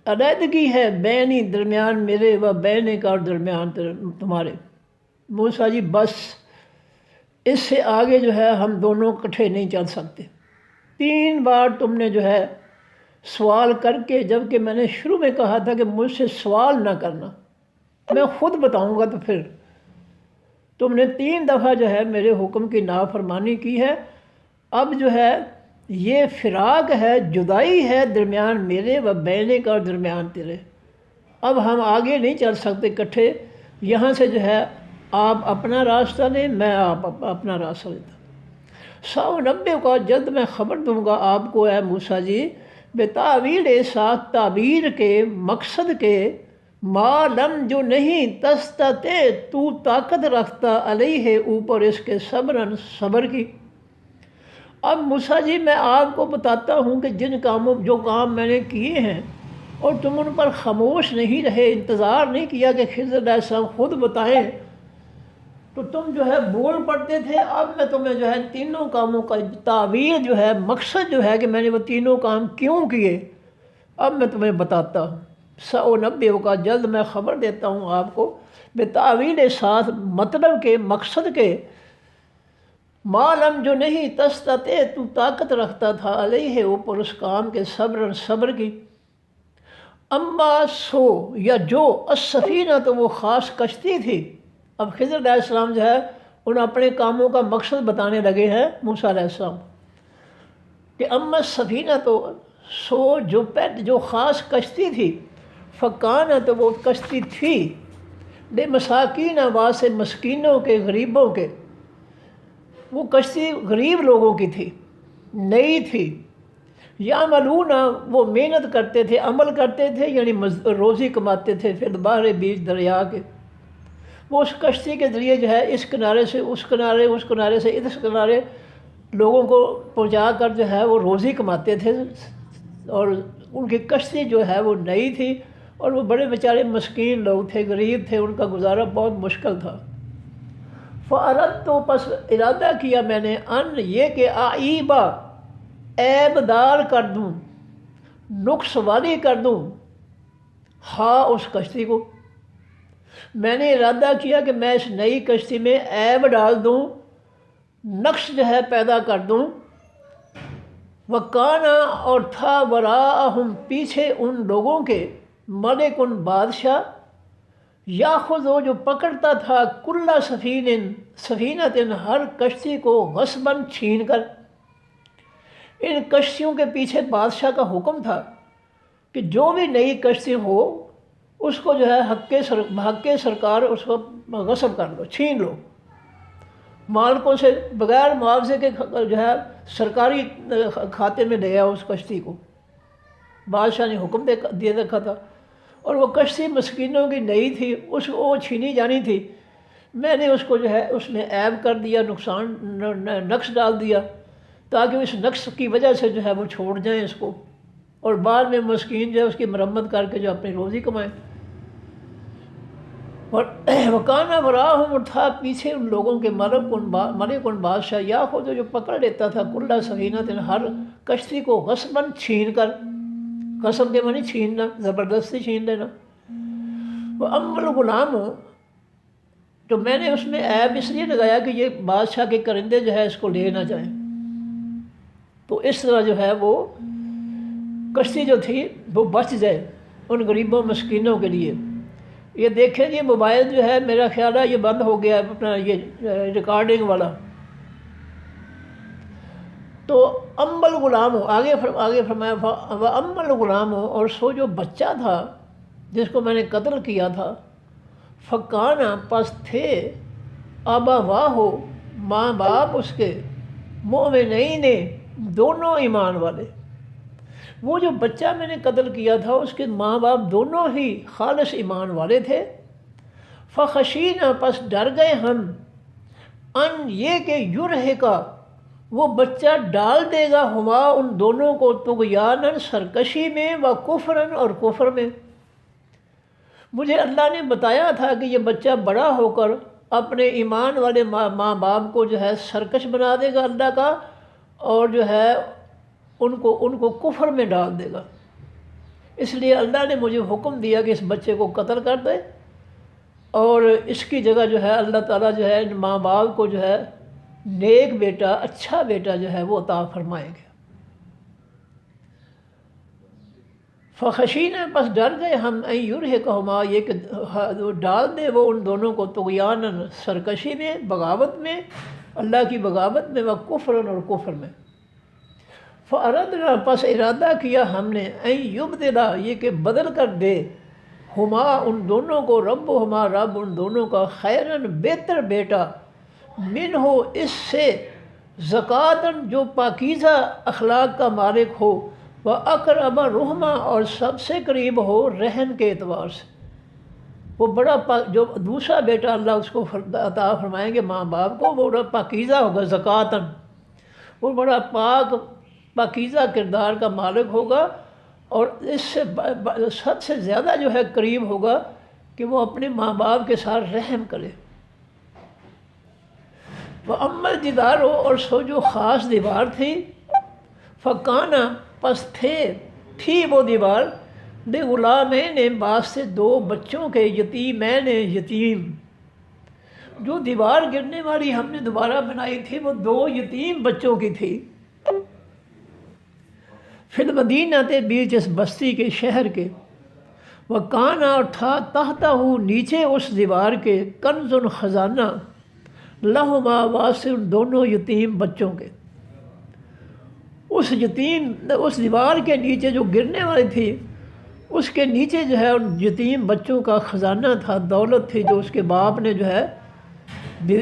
علیحدگی ہے، بینی درمیان میرے و بینے کا، اور درمیان تمہارے۔ موسیٰ جی بس اس سے آگے جو ہے ہم دونوں اکٹھے نہیں چل سکتے۔ 3 بار تم نے جو ہے سوال کر کے، جب کہ میں نے شروع میں کہا تھا کہ مجھ سے سوال نہ کرنا، میں خود بتاؤں گا، تو پھر تم نے 3 دفعہ جو ہے میرے حکم کی نافرمانی کی ہے۔ اب جو ہے یہ فراق ہے، جدائی ہے درمیان میرے و بینے کا، اور درمیان تیرے، اب ہم آگے نہیں چل سکتے اکٹھے، یہاں سے جو ہے آپ اپنا راستہ لیں، میں آپ اپنا راستہ لیتا۔ 190 کا جلد میں خبر دوں گا آپ کو اے موسیٰ جی، بے تعویل ساتھ تعبیر کے، مقصد کے، ما لم جو نہیں تستطع تو طاقت رکھتا، علیہ اوپر اس کے، صبرن صبر کی۔ اب موسیٰ جی میں آپ کو بتاتا ہوں کہ جو کام میں نے کیے ہیں اور تم ان پر خاموش نہیں رہے، انتظار نہیں کیا کہ خضر علیہ السلام خود بتائیں، تو تم جو ہے بول پڑتے تھے۔ اب میں تمہیں جو ہے تینوں کاموں کا تعبیر جو ہے، مقصد جو ہے کہ میں نے وہ تینوں کام کیوں کیے، اب میں تمہیں بتاتا ہوں۔ 190 کا جلد میں خبر دیتا ہوں آپ کو، بے تعویل ساتھ، مطلب کے، مقصد کے، معلوم جو نہیں تستطع تو طاقت رکھتا تھا، علیہ اوپر اس کام کے، صبر صبر کی۔ اما سو یا جو، السفینہ تو وہ خاص کشتی تھی۔ اب خضر علیہ السلام جو ہے ان اپنے کاموں کا مقصد بتانے لگے ہیں موسیٰ علیہ السلام کہ اما السفینہ تو سو جو خاص کشتی تھی، فکانہ تو وہ کشتی تھی، بے مساکین واسے مسکینوں کے، غریبوں کے، وہ کشتی غریب لوگوں کی تھی، نئی تھی۔ یعملون وہ محنت کرتے تھے، عمل کرتے تھے، یعنی روزی کماتے تھے، پھر باہر بیچ دریا کے، وہ اس کشتی کے ذریعے جو ہے اس کنارے سے اس کنارے، اس کنارے سے اس کنارے لوگوں کو پہنچا کر جو ہے وہ روزی کماتے تھے، اور ان کی کشتی جو ہے وہ نئی تھی، اور وہ بڑے بیچارے مسکین لوگ تھے، غریب تھے، ان کا گزارا بہت مشکل تھا۔ فَأَرَدْتُ تو پس ارادہ کیا میں نے، ان یہ کہ آئیبا عیب دار کر دوں، نقص والی کر دوں، ہاں اس کشتی کو، میں نے ارادہ کیا کہ میں اس نئی کشتی میں عیب ڈال دوں، نقص جو ہے پیدا کر دوں۔ وَكَانَ اور تھا، وراءہم پیچھے ان لوگوں کے، ملک بادشاہ، یاخذ جو پکڑتا تھا، کل سفینۃ ہر کشتی کو، غصباً چھین کر۔ ان کشتیوں کے پیچھے بادشاہ کا حکم تھا کہ جو بھی نئی کشتی ہو اس کو جو ہے حق سرکار اس کو غصب کر لو، چھین لو، مالکوں سے بغیر معاوضے کے جو ہے سرکاری کھاتے میں لے آؤ اس کشتی کو، بادشاہ نے حکم دے رکھا تھا۔ اور وہ کشتی مسکینوں کی نئی تھی، وہ چھینی جانی تھی، میں نے اس کو جو ہے اس میں عیب کر دیا، نقص ڈال دیا، تاکہ اس نقص کی وجہ سے جو ہے وہ چھوڑ جائیں اس کو، اور بعد میں مسکین جو ہے اس کی مرمت کر کے جو اپنی روزی کمائیں۔ اور وکانہ وراہم اور تھا پیچھے ان لوگوں کے، ملک بادشاہ، یا خود جو پکڑ لیتا تھا، کل سفینۃ ہر کشتی کو، غصباً چھین کر، غصب کے معنی چھیننا، زبردستی چھین لینا۔ وہ الغلام تو میں نے اس میں عیب اس لیے لگایا کہ یہ بادشاہ کے کرندے جو ہے اس کو لے نہ جائیں، تو اس طرح جو ہے وہ کشتی جو تھی وہ بچ جائے ان غریبوں مسکینوں کے لیے۔ یہ دیکھیں یہ موبائل جو ہے میرا خیال ہے یہ بند ہو گیا ہے اپنا یہ ریکارڈنگ والا، تو ام الغلام آگے فرمایا، ام الغلام اور سو جو بچہ تھا جس کو میں نے قتل کیا تھا، فکانہ پس تھے، آبا واہ ہو ماں باپ اس کے، مومنین دونوں ایمان والے۔ وہ جو بچہ میں نے قتل کیا تھا اس کے ماں باپ دونوں ہی خالص ایمان والے تھے۔ فخشینا پس ڈر گئے ہم، ان یہ کہ یرہقا وہ بچہ ڈال دے گا ہما ان دونوں کو طغیاناً سرکشی میں و کفراً اور کفر میں۔ مجھے اللہ نے بتایا تھا کہ یہ بچہ بڑا ہو کر اپنے ایمان والے ماں باپ کو جو ہے سرکش بنا دے گا اللہ کا، اور جو ہے ان کو کفر میں ڈال دے گا۔ اس لیے اللہ نے مجھے حکم دیا کہ اس بچے کو قتل کر دے، اور اس کی جگہ جو ہے اللہ تعالیٰ جو ہے ان ماں باپ کو جو ہے نیک بیٹا، اچھا بیٹا جو ہے وہ عطا فرمائیں گے۔ فخشینا پس ڈر گئے ہم ان یرہقہما یہ کہ ڈال دے وہ ان دونوں کو طغیاناً سرکشی میں، بغاوت میں، اللہ کی بغاوت میں، و کفراً اور کفر میں۔ فاردنا پس ارادہ کیا ہم نے ان یبدلا یہ کہ بدل کر دے ہما ان دونوں کو ربہما رب ان دونوں کا خیراً بہتر بیٹا، منہ اس سے، زکاتاً جو پاکیزہ اخلاق کا مالک ہو، و اقرب رحمہ اور سب سے قریب ہو رحم کے اعتبار سے۔ وہ بڑا جو دوسرا بیٹا اللہ اس کو عطا فرمائیں گے ماں باپ کو، وہ بڑا پاکیزہ ہوگا، زکاتاً وہ بڑا پاکیزہ کردار کا مالک ہوگا، اور اس سے سب سے زیادہ جو ہے قریب ہوگا کہ وہ اپنے ماں باپ کے ساتھ رحم کرے۔ وَأَمَّا الْجِدَارُ اور سو جو خاص دیوار تھی، فَكَانَ پس تھی وہ دیوار، لِغُلَامَيْنِ بعض سے دو بچوں کے، یتیمین یتیم۔ جو دیوار گرنے والی ہم نے دوبارہ بنائی تھی وہ دو یتیم بچوں کی تھی۔ فی المدینہ بیچ اس بستی کے، شہر کے، وَكَانَ اور تھا تحتہ نیچے اس دیوار کے، کنز خزانہ، لہما واسطے ان دونوں یتیم بچوں کے۔ اس دیوار کے نیچے جو گرنے والی تھی اس کے نیچے جو ہے ان یتیم بچوں کا خزانہ تھا، دولت تھی جو اس کے باپ نے جو ہے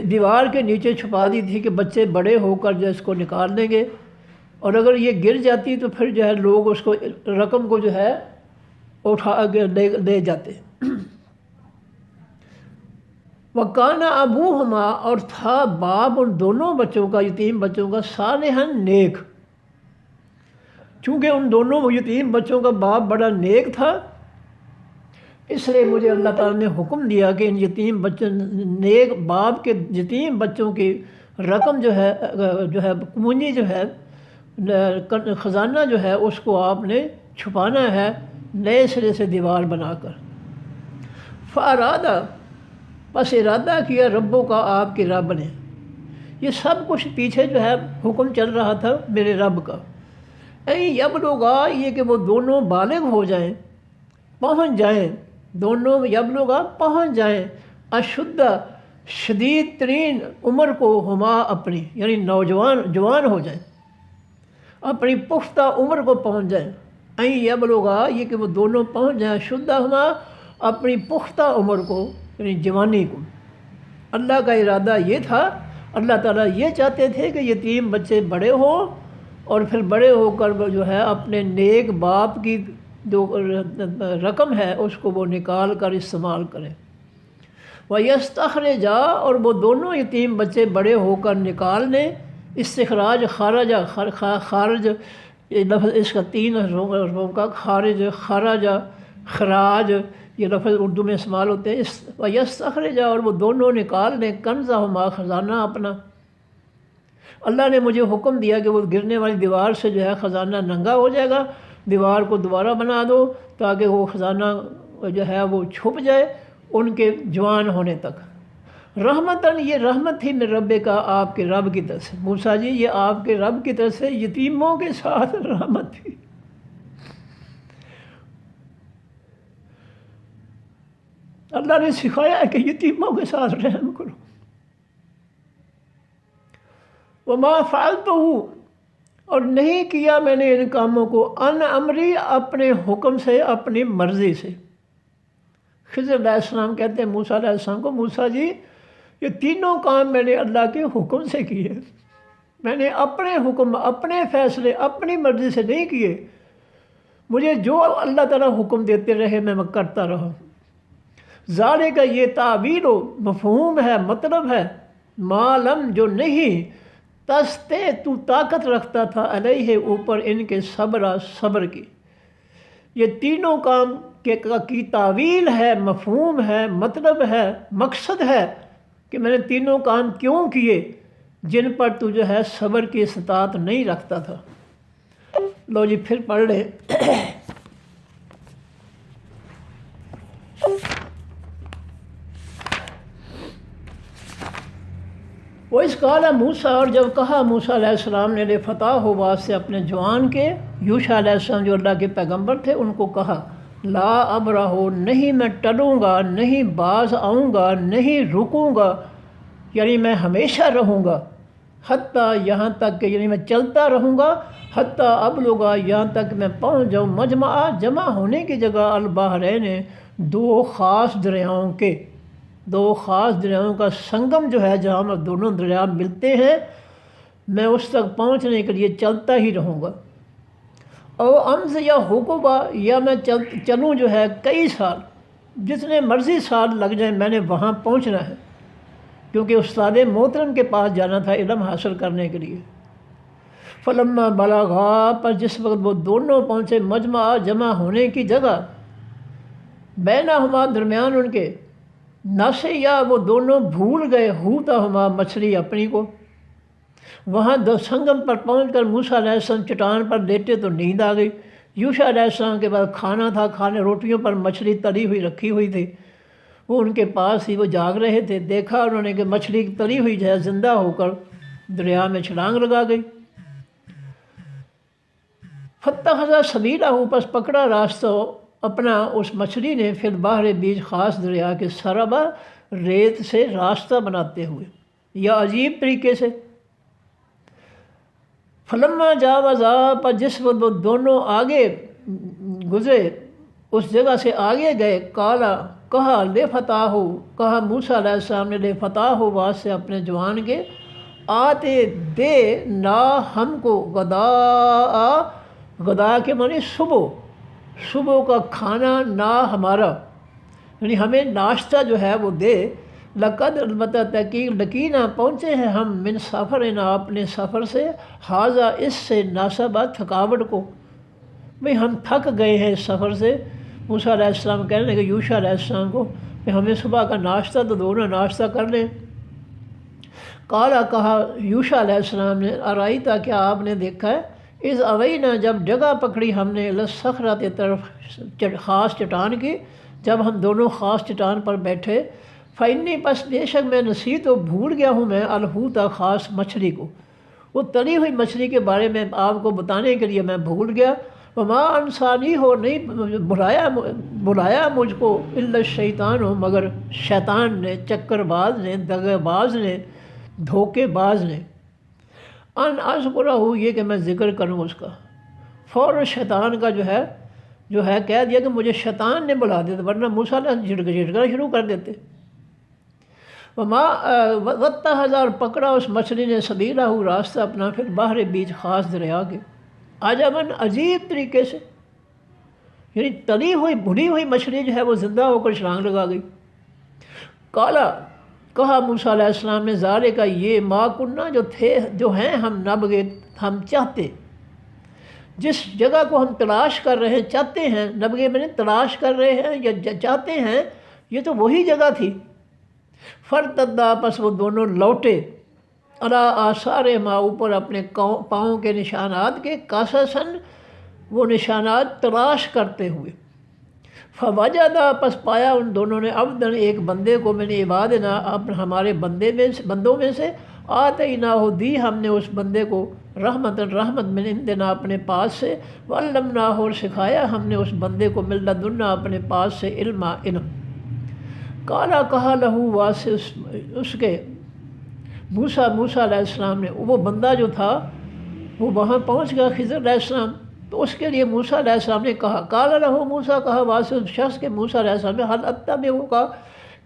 دیوار کے نیچے چھپا دی تھی کہ بچے بڑے ہو کر جو اس کو نکال لیں گے، اور اگر یہ گر جاتی تو پھر جو ہے لوگ اس کو رقم کو جو ہے اٹھا کے لے جاتے۔ وَكَانَ أَبُوهُمَا اور تھا باپ ان دونوں بچوں کا، یتیم بچوں کا، صالحاً نیک۔ چونکہ ان دونوں یتیم بچوں کا باپ بڑا نیک تھا، اس لیے مجھے اللہ تعالیٰ نے حکم دیا کہ ان یتیم بچوں، نیک باپ کے یتیم بچوں کی رقم جو ہے پونجی جو ہے، خزانہ جو ہے اس کو آپ نے چھپانا ہے نئے سرے سے دیوار بنا کر۔ فَأَرَادَ بس ارادہ کیا ربوں کا، آپ کے رب نے، یہ سب کچھ پیچھے جو ہے حکم چل رہا تھا میرے رب کا، یبلغا یہ کہ وہ دونوں بالغ ہو جائیں، پہنچ جائیں، دونوں یبلغا پہنچ جائیں، اشدہ شدید ترین عمر کو، ہما اپنی یعنی جوان ہو جائیں، اپنی پختہ عمر کو پہنچ جائیں۔ یبلغا یہ کہ وہ دونوں پہنچ جائیں، اشدہ ہما اپنی پختہ عمر کو یعنی جوانی کو۔ اللہ کا ارادہ یہ تھا، اللہ تعالیٰ یہ چاہتے تھے کہ یتیم بچے بڑے ہوں، اور پھر بڑے ہو کر جو ہے اپنے نیک باپ کی جو رقم ہے اس کو وہ نکال کر استعمال کریں۔ وَيَسْتَخْرِجَا اور وہ دونوں یتیم بچے بڑے ہو کر نکال لیں، استخراج خارج یہ لفظ اس کا 3 حروفوں کا، خارج، خراجہ، خراج یہ لفظ اردو میں استعمال ہوتے ہیں۔ وَيَسْتَخْرِجَا اور وہ دونوں نکال لیں، کنزہما خزانہ اپنا۔ اللہ نے مجھے حکم دیا کہ وہ گرنے والی دیوار سے جو ہے خزانہ ننگا ہو جائے گا، دیوار کو دوبارہ بنا دو تاکہ وہ خزانہ جو ہے وہ چھپ جائے ان کے جوان ہونے تک۔ رحمتاً یہ رحمت تھی میرے رب کا، آپ کے رب کی طرف سے۔ موسیٰ جی یہ آپ کے رب کی طرف سے یتیموں کے ساتھ رحمت تھی۔ اللہ نے سکھایا ہے کہ یتیموں کے ساتھ رحم کرو۔ وما فعلتہ اور نہیں کیا میں نے ان کاموں کو، ان امری اپنے حکم سے، اپنی مرضی سے۔ خضر علیہ السلام کہتے ہیں موسیٰ علیہ السلام کو، موسیٰ جی یہ تینوں کام میں نے اللہ کے حکم سے کیے، میں نے اپنے حکم، اپنے فیصلے، اپنی مرضی سے نہیں کیے، مجھے جو اللہ تعالیٰ حکم دیتے رہے میں کرتا رہا۔ ذالک کا یہ تعبیر و مفہوم ہے، مطلب ہے معلوم جو نہیں تستے تو طاقت رکھتا تھا علیہ اوپر ان کے صبر کی۔ یہ تینوں کام کی تعویل ہے، مفہوم ہے، مطلب ہے، مقصد ہے کہ میں نے تینوں کام کیوں کیے جن پر تو جو ہے صبر کی استطاعت نہیں رکھتا تھا۔ لو جی پھر پڑھ لے۔ وہ اس کالا موسیٰ، اور جب کہا موسیٰ علیہ السلام نے فتح ہو واسطے اپنے جوان کے، یوشع علیہ السلام جو اللہ کے پیغمبر تھے ان کو کہا لا ابرح، نہیں میں ٹلوں گا، نہیں باز آؤں گا، نہیں رکوں گا، یعنی میں ہمیشہ رہوں گا، حتیٰ یہاں تک کہ یعنی میں چلتا رہوں گا، حتیٰ ابلغ یہاں تک میں پہنچ جاؤں مجمع جمع ہونے کی جگہ البحرین، دو خاص دریاؤں کے، دو خاص دریاؤں کا سنگم جو ہے جہاں دونوں دریا ملتے ہیں، میں اس تک پہنچنے کے لیے چلتا ہی رہوں گا۔ او امز یا حقوبہ، یا میں چلوں جو ہے کئی سال، جتنے مرضی سال لگ جائیں میں نے وہاں پہنچنا ہے، کیونکہ استاد محترم کے پاس جانا تھا علم حاصل کرنے کے لیے۔ فلما بلغا، پر جس وقت وہ دونوں پہنچے مجمع جمع ہونے کی جگہ، بینہما درمیان ان کے، ناسیا وہ دونوں بھول گئے، حوتہما مچھلی اپنی کو۔ وہاں دو سنگم پر پہنچ کر موسیٰ علیہ السلام چٹان پر لیٹے تو نیند آ گئی۔ یوشع علیہ السلام کے بعد کھانا تھا، کھانے روٹیوں پر مچھلی تلی ہوئی رکھی ہوئی تھی، وہ ان کے پاس ہی وہ جاگ رہے تھے۔ دیکھا انہوں نے کہ مچھلی تلی ہوئی جو ہے زندہ ہو کر دریا میں چھلانگ لگا گئی۔ فاتخذ سبیلہ، پس پکڑا راستہ اپنا اس مچھلی نے، پھر باہر بیچ خاص دریا کے سربا، ریت سے راستہ بناتے ہوئے یا عجیب طریقے سے۔ فلما جاوزا، پر جس وقت وہ دونوں آگے گزرے، اس جگہ سے آگے گئے، کہا لے فتح ہو، کہا موسیٰ علیہ السلام نے لے فتح ہو واسطے اپنے جوان کے، آتے دے نا ہم کو غدا کے معنی صبح کا کھانا، نا ہمارا، یعنی ہمیں ناشتہ جو ہے وہ دے۔ لقد، البتہ تحقیق، لقینا پہنچے ہیں ہم، من سفرنا اپنے سفر سے، حاذا اس سے، ناسبہ تھکاوٹ کو، بھئی ہم تھک گئے ہیں اس سفر سے۔ موسیٰ علیہ السلام کہنے لگے یوشع علیہ السلام کو کہ ہمیں صبح کا ناشتہ تو دو نا، ناشتہ کر لیں۔ کہا یوشع علیہ السلام نے ارائیتا، کیا آپ نے دیکھا ہے، اذ اوینا، جب جگہ پکڑی ہم نے، الصخرۃ طرف خاص چٹان کی، جب ہم دونوں خاص چٹان پر بیٹھے، فإنی، پس بے شک میں نسیت و بھول گیا ہوں میں، الحوت خاص مچھلی کو، وہ تلی ہوئی مچھلی کے بارے میں آپ کو بتانے کے لیے میں بھول گیا۔ وما انسانی ہو، نہیں بلایا مجھ کو، الا الشیطان ہو، مگر شیطان نے، چکر باز نے، دغے باز نے، دھوکے باز نے، ان اذکرہ ہو، یہ کہ میں ذکر کروں اس کا۔ فوراً شیطان کا جو ہے کہہ دیا کہ مجھے شیطان نے بلا دیا، ورنہ موسیٰ علیہ جھٹکنا شروع کر دیتے۔ واتخذ، پکڑا اس مچھلی نے، سبیلہ، راستہ اپنا، پھر باہر بیچ خاص دریا کے، عجباً، عجیب طریقے سے، یعنی تلی ہوئی بھنی ہوئی مچھلی جو ہے وہ زندہ ہو کر چھلانگ لگا گئی۔ کہا موسیٰ علیہ السلام نے ذالک کا یہ، ما کننا، جو ہیں ہم، نبغي، ہم چاہتے، جس جگہ کو ہم تلاش کر رہے ہیں، چاہتے ہیں، نبغي میں تلاش کر رہے ہیں یا چاہتے ہیں، یہ تو وہی جگہ تھی۔ فرتدا، پس وہ دونوں لوٹے، علی آثارہما، اوپر اپنے پاؤں کے نشانات کے، قصصاً، وہ نشانات تلاش کرتے ہوئے۔ فوجدا، پس پایا ان دونوں نے، عبداً، ایک بندے کو، من عبادنا، ہمارے بندوں میں سے، آتیناہ، دی ہم نے اس بندے کو، رحمتاً، رحمت، من عندنا، اپنے پاس سے، وعلمناہ، اور سکھایا ہم نے اس بندے کو، من لدنا، اپنے پاس سے، علم۔ کہا لہو، واسے اس کے، موسیٰ علیہ السلام نے، وہ بندہ جو تھا وہ وہاں پہنچ گیا، خضر علیہ السلام، تو اس کے لیے موسیٰ علیہ السلام نے کہا، لہو موسیٰ، کہا واسے اس شخص کے، موسیٰ علیہ السلام نے، حل اتبعک،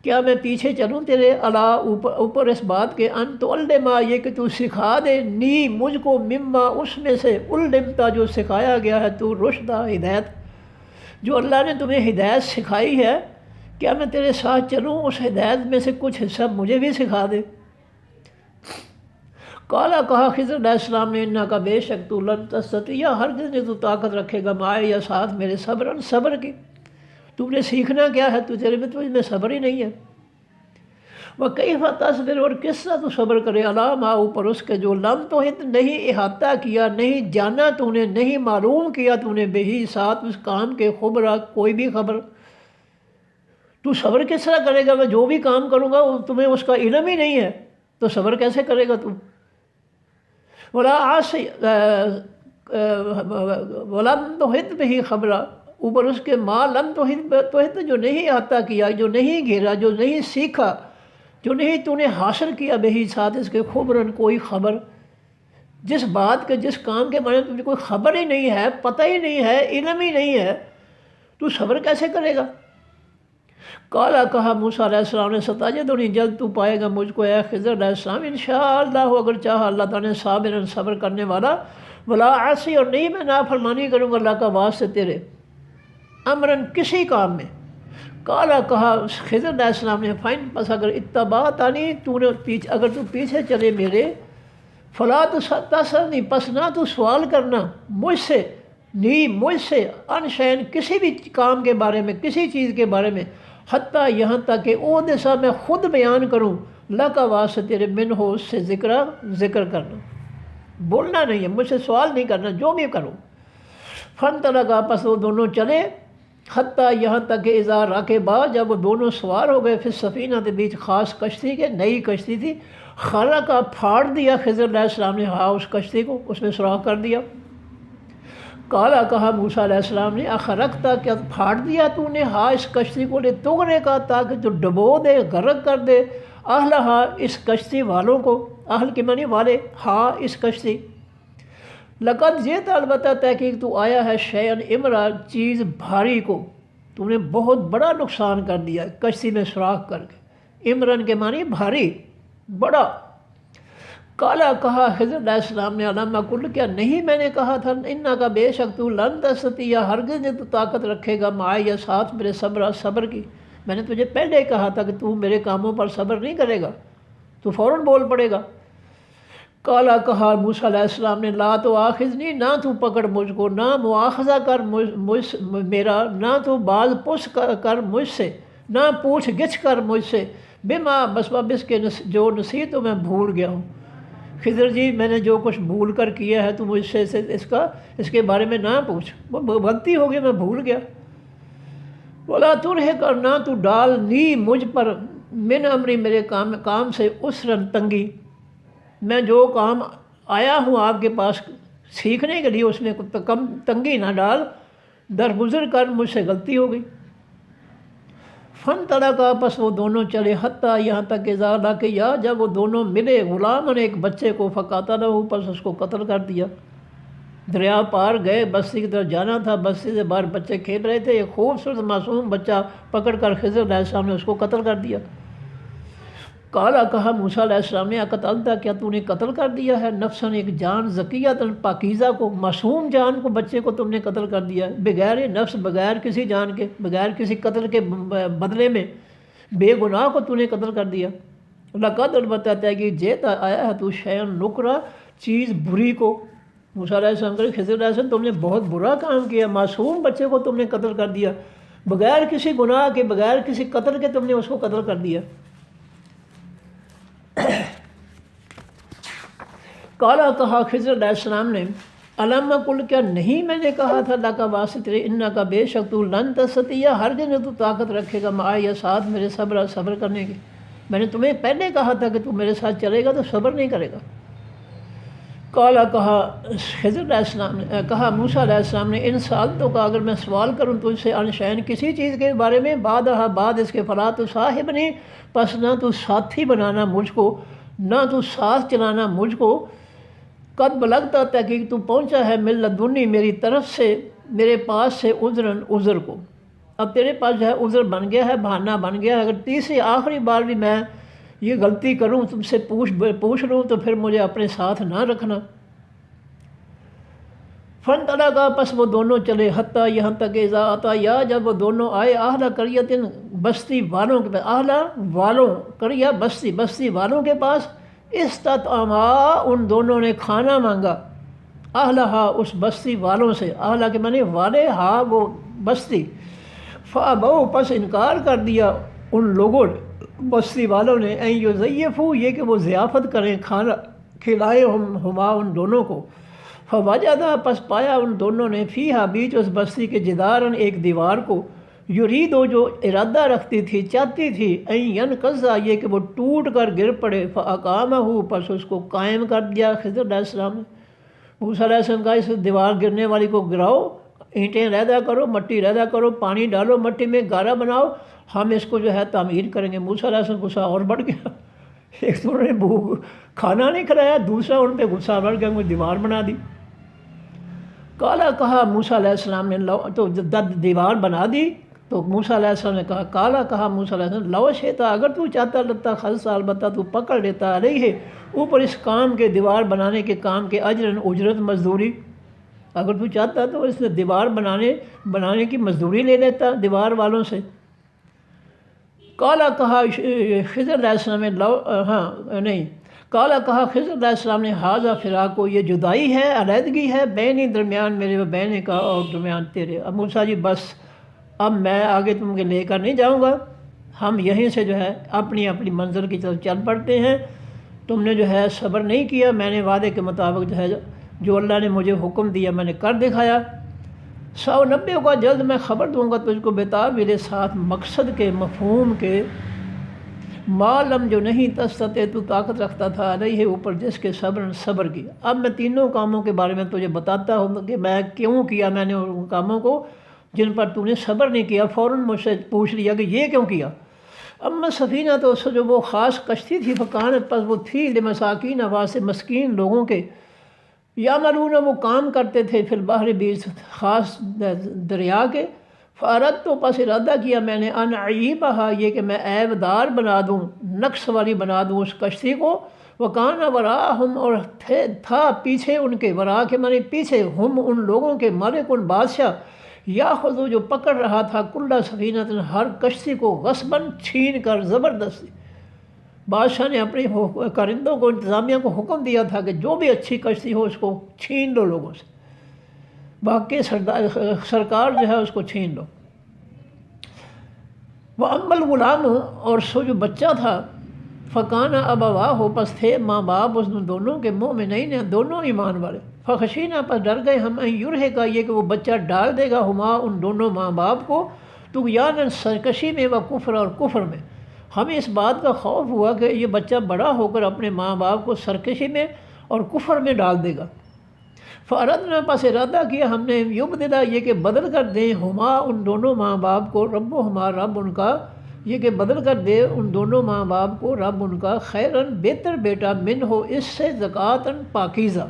کیا میں پیچھے چلوں تیرے علا اوپر اس بات کے ان تو علما یہ کہ تو سکھا دے نی مجھ کو مما اس میں سے علمتا جو سکھایا گیا ہے تو رشدہ ہدایت، جو اللہ نے تمہیں ہدایت سکھائی ہے، کیا میں تیرے ساتھ چلوں اس ہدایت میں سے کچھ حصہ مجھے بھی سکھا دے۔ کالا کہا خضر علیہ السلام نے انہا کا بے شک تو لن تستطیع ہرگز نہیں تو طاقت رکھے گا معایا یا ساتھ میرے صبر کی، تم نے سیکھنا کیا ہے، تو تیرے میں صبر ہی نہیں ہے۔ وَكَيْفَ تَصْبِرُ اور کس طرح تو صبر کرے عَلَىٰ مَا اوپر اس کے جو لم تحط نہیں احاطہ کیا، نہیں جانا تو نے، نہیں معلوم کیا تو نے بہی ساتھ اس کام کے خبرہ کوئی بھی خبر، تو صبر کس طرح کرے گا؟ میں جو بھی کام کروں گا تمہیں اس کا علم ہی نہیں ہے تو صبر کیسے کرے گا تو؟ وَلَمْ تُحِطْ بِهِ خبرہ اوپر اس کے ما لم تحط جو نہیں احاطہ کیا، جو نہیں گھیرا، جو نہیں سیکھا، جو نہیں تو نے حاصل کیا بہی ساتھ اس کے خبرن کوئی خبر، جس بات کے جس کام کے بارے میں تمہیں کوئی خبر ہی نہیں ہے، پتہ ہی نہیں ہے، علم ہی نہیں ہے، تو صبر کیسے کرے گا؟ کالا کہا موسیٰ علیہ السلام نے ستجدنی جلد تو پائے گا مجھ کو اے خضر علیہ السلام انشاءاللہ اگر چاہا اللہ تعالیٰ نے صابرن صبر کرنے والا، ولا عاصی اور نہیں میں نافرمانی کروں گا اللہ کا واسطے تیرے، امرن کسی کام میں۔ کالا کہا خضر علیہ السلام نے فائن پس اگر اتبعتنی تو نے اگر تو پیچھے چلے میرے، فلا تسألنی پس نہ تو سوال کرنا مجھ سے، نہیں مجھ سے ان شین کسی بھی کام کے بارے میں، کسی چیز کے بارے میں، حتیٰ یہاں تک کہ او دسا میں خود بیان کروں اللہ کا واسطے تیرے من ہو اس سے ذکر کرنا، بولنا نہیں ہے، مجھ سے سوال نہیں کرنا جو بھی کروں۔ فن طلقا پس وہ دونوں چلے، حتیٰ یہاں تک کہ اذا راکبا جب وہ دونوں سوار ہو گئے پھر سفینہ کے بیچ خاص کشتی کے، نئی کشتی تھی، خرقا پھاڑ دیا خضر علیہ السلام نے ہاں اس کشتی کو، اس میں سوراخ کر دیا۔ کالا کہا موسیٰ علیہ السلام نے اخرقتا کیا پھاڑ دیا تو نے ہاں اس کشتی کو لتغرق کا تاکہ تو ڈبو دے، غرق کر دے، اہلہا اس کشتی والوں کو، اہل کے معنی والے، ہاں اس کشتی، لقد جئت البتہ تحقیق تو آیا ہے شیئن امرا چیز بھاری کو، تو نے بہت بڑا نقصان کر دیا کشتی میں سوراخ کر کے، امرن کے معنی بھاری بڑا۔ کالا کہا خضر علیہ السلام نے علامہ کل کیا نہیں میں نے کہا تھا انہا کا بے شک تو لن تستطیع ہرگز نہیں تو طاقت رکھے گا معایا ساتھ میرے صبر کی، میں نے تجھے پہلے کہا تھا کہ تو میرے کاموں پر صبر نہیں کرے گا، تو فوراً بول پڑے گا۔ کالا کہا موسیٰ علیہ السلام نے لا تو آخذنی نہ تو پکڑ مجھ کو، نہ مواخذہ کر میرا، نہ تو باز پس کر مجھ سے، نہ پوچھ گچھ کر مجھ سے، بما بس کے جو نصیحت تو میں بھول گیا ہوں۔ خضر جی میں نے جو کچھ بھول کر کیا ہے تو مجھ سے اس کے بارے میں نہ پوچھ، غلطی ہو گئی میں بھول گیا۔ ولا ترہق اور نہ تو ڈال نی مجھ پر من امری میرے کام سے عسرن تنگی، میں جو کام آیا ہوں آپ کے پاس سیکھنے کے لیے اس میں کم تنگی نہ ڈال، درگزر کر مجھ سے غلطی ہو گئی۔ فن طلقا پس وہ دونوں چلے حتیٰ یہاں تک کہ ذالا کہ یا جب وہ دونوں ملے غلامن ایک بچے کو فقاتلہ پس اس کو قتل کر دیا۔ دریا پار گئے، بستی کی طرف جانا تھا، بستی سے باہر بچے کھیل رہے تھے، ایک خوبصورت معصوم بچہ پکڑ کر خضر علیہ السلام نے اس کو قتل کر دیا۔ کالا کہا موسیٰ علیہ السلام نے اقتلتا کیا تو نے قتل کر دیا ہے نفسن ایک جان زکیۃ پاکیزہ کو، معصوم جان کو، بچے کو تم نے قتل کر دیا بغیر نفس، بغیر کسی جان کے، بغیر کسی قتل کے بدلے میں، بے گناہ کو تو نے قتل کر دیا۔ لقد البتہ ہے کہ جیتا آیا ہے تو شیئن نکرا چیز بری کو، موسیٰ علیہ السلام کہ خضر علیہ السلام تم نے بہت برا کام کیا، معصوم بچے کو تم نے قتل کر دیا، بغیر کسی گناہ کے، بغیر کسی قتل کے تم نے اس کو قتل کر دیا۔ کالا کہا خضر علیہ السلام نے علامہ کل کیا نہیں میں نے کہا تھا اللہ کا واسطے تیرے انہا کا بے شک تو لن تستطیع ہرگز نہیں تو طاقت رکھے گا معایا ساتھ میرے صبر کرنے کی، میں نے تمہیں پہلے کہا تھا کہ تو میرے ساتھ چلے گا تو صبر نہیں کرے گا۔ کالا کہا خضر علیہ السلام نے کہا موسیٰ علیہ السلام نے ان سال تو کا اگر میں سوال کروں تو اس سے انشین کسی چیز کے بارے میں بعد اس کے فلا تو صاحب نہیں پس نہ تو ساتھی بنانا مجھ کو، نہ تو ساتھ چلانا مجھ کو، قد بلغتا تحقیق تو پہنچا ہے من لدنی میری طرف سے، میرے پاس سے عذر کو، اب تیرے پاس جو ہے عذر بن گیا ہے، بہانہ بن گیا ہے، اگر تیسری آخری بار بھی میں یہ غلطی کروں، تم سے پوچھ لوں تو پھر مجھے اپنے ساتھ نہ رکھنا۔ فن طرح کا پس وہ دونوں چلے، حتیٰ یہاں تک اذا آتا یا جب وہ دونوں آئے اہل قریۃ بستی والوں کے پاس، اہل والوں، قریہ بستی والوں کے پاس، استطعما ان دونوں نے کھانا مانگا، اہلہا اس بستی والوں سے، اہلہ کے معنی والے، ہا وہ بستی، فابوا پس انکار کر دیا ان لوگوں نے، بستی والوں نے، ان یضیفوا یہ کہ وہ ضیافت کریں، کھانا کھلائے ہما ان دونوں کو، فوجدا پس پایا ان دونوں نے فیہا بیچ اس بستی کے جدارن ایک دیوار کو، یریدو جو ارادہ رکھتی تھی، چاہتی تھی، ان ینقضا یہ کہ وہ ٹوٹ کر گر پڑے، فاقامہ پس اس کو قائم کر دیا خضر علیہ السلام نے۔ موسیٰ علیہ السلام کا اس دیوار گرنے والی کو گراؤ، اینٹیں علیحدہ کرو، مٹی علیحدہ کرو، پانی ڈالو مٹی میں، گارا بناؤ، ہم اس کو جو ہے تعمیر کریں گے۔ موسیٰ علیہ السلام غصہ اور بڑھ گیا، ایک تو انہوں نے کھانا نہیں کھلایا، دوسرا ان پہ غصہ بڑھ گیا، کوئی دیوار بنا دی۔ کالا کہا موسیٰ علیہ السلام نے، تو دیوار بنا دی تو موسیٰ علیہ السلام نے کہا، کالا کہا موسیٰ علیہ السلام، لو شئتا اگر تو چاہتا لتا خلص البتہ تو پکڑ لیتا علیہ اوپر اس کام کے، دیوار بنانے کے کام کے، اجرن اجرت مزدوری، اگر تو چاہتا تو اس دیوار بنانے کی مزدوری لے لیتا دیوار والوں سے۔ کالا کہا خضر علیہ السلام نے، کالا کہا خضر علیہ السلام نے، حاضہ فراق کو یہ جدائی ہے، علیحدگی ہے، بینی درمیان میرے و بین کا اور درمیان تیرے۔ اب موسیٰ جی بس اب میں آگے تم کے لے کر نہیں جاؤں گا، ہم یہیں سے جو ہے اپنی منزل کی طرف چل پڑتے ہیں، تم نے جو ہے صبر نہیں کیا، میں نے وعدے کے مطابق جو ہے جو اللہ نے مجھے حکم دیا میں نے کر دکھایا۔ 190 کا جلد میں خبر دوں گا تجھ کو بتا میرے ساتھ مقصد کے، مفہوم کے، معلوم جو نہیں تستطیع تو طاقت رکھتا تھا علیہ اوپر جس کے صبر کی۔ اب میں تینوں کاموں کے بارے میں تجھے بتاتا ہوں کہ میں کیوں کیا میں نے ان کاموں کو جن پر تو نے صبر نہیں کیا۔ فوراً مجھ سے پوچھ لیا کہ یہ کیوں کیا۔ اما سفینہ تو اس جو وہ خاص کشتی تھی، فکانت پس وہ تھی لمساکین واسطے مسکین لوگوں کے، یا مرون وہ کام کرتے تھے فی البحر بیچ خاص دریا کے، فارد تو پس ارادہ کیا میں نے ان عیبہا یہ کہ میں عیب دار بنا دوں، نقص والی بنا دوں اس کشتی کو، وکان وراہم اور تھا پیچھے ان کے، ورا کے معنی پیچھے، ہم ان لوگوں کے، مالک ان بادشاہ، یا خود جو پکڑ رہا تھا کل سفینۃ ہر کشتی کو، غصباً چھین کر، زبردستی۔ بادشاہ نے اپنے کارندوں کو، انتظامیہ کو حکم دیا تھا کہ جو بھی اچھی کشتی ہو اس کو چھین لو لوگوں سے، باقی سرکار جو ہے اس کو چھین لو۔ وہ امل غلام اور سو جو بچہ تھا، فکانہ ابواہ پس تھے ماں باپ اس دونوں کے، مومنین دونوں ایمان والے، فخشینہ پس ڈر گئے ہم ان یرہے کا یہ کہ وہ بچہ ڈال دے گا ہما ان دونوں ماں باپ کو، طغیاناً سرکشی میں و کفر اور کفر میں، ہمیں اس بات کا خوف ہوا کہ یہ بچہ بڑا ہو کر اپنے ماں باپ کو سرکشی میں اور کفر میں ڈال دے گا۔ فاردنا پس ارادہ کیا ہم نے، یبدلا یہ کہ بدل کر دیں ہما ان دونوں ماں باپ کو، رب ہما رب ان کا، یہ کہ بدل کر دے ان دونوں ماں باپ کو رب ان کا، خیراً بہتر بیٹا من ہو اس سے زکاتاً پاکیزہ۔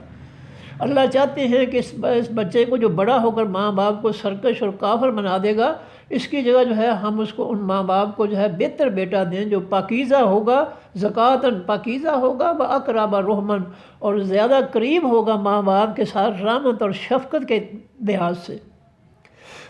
اللہ چاہتے ہیں کہ اس بچے کو جو بڑا ہو کر ماں باپ کو سرکش اور کافر بنا دے گا، اس کی جگہ جو ہے ہم اس کو ان ماں باپ کو جو ہے بہتر بیٹا دیں جو پاکیزہ ہوگا، زکاتاً پاکیزہ ہوگا، و اقرب رحمن اور زیادہ قریب ہوگا ماں باپ کے ساتھ رحمت اور شفقت کے لحاظ سے۔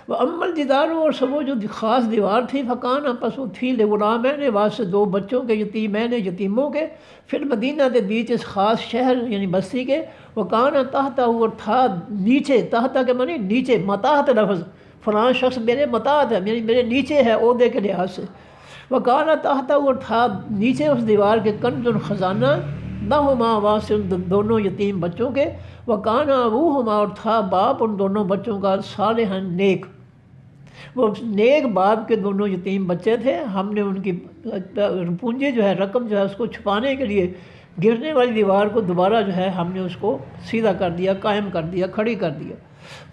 وہ امل جداروں اور سب وہ جو خاص دیوار تھی، فکانہ پس وہ تھی لغلامین واسطے دو بچوں کے، یتیمین یتیموں کے، فی المدینہ کے بیچ اس خاص شہر یعنی بستی کے، وکانہ تحتہ اور تھا نیچے، تحتہ کے معنی نیچے، متاحت لفظ، فلاں شخص میرے متاحت ہے یعنی میرے نیچے ہے عہدے کے لحاظ سے، وکانہ تحتہ اور تھا نیچے اس دیوار کے، کنز خزانہ لہما واسطے ان دونوں یتیم بچوں کے، وکانہ ابوہما اور تھا باپ ان دونوں بچوں کا، صالحاً نیک، وہ نیک باپ کے دونوں یتیم بچے تھے۔ ہم نے ان کی پونجی جو ہے، رقم جو ہے اس کو چھپانے کے لیے گرنے والی دیوار کو دوبارہ جو ہے ہم نے اس کو سیدھا کر دیا، قائم کر دیا، کھڑی کر دیا۔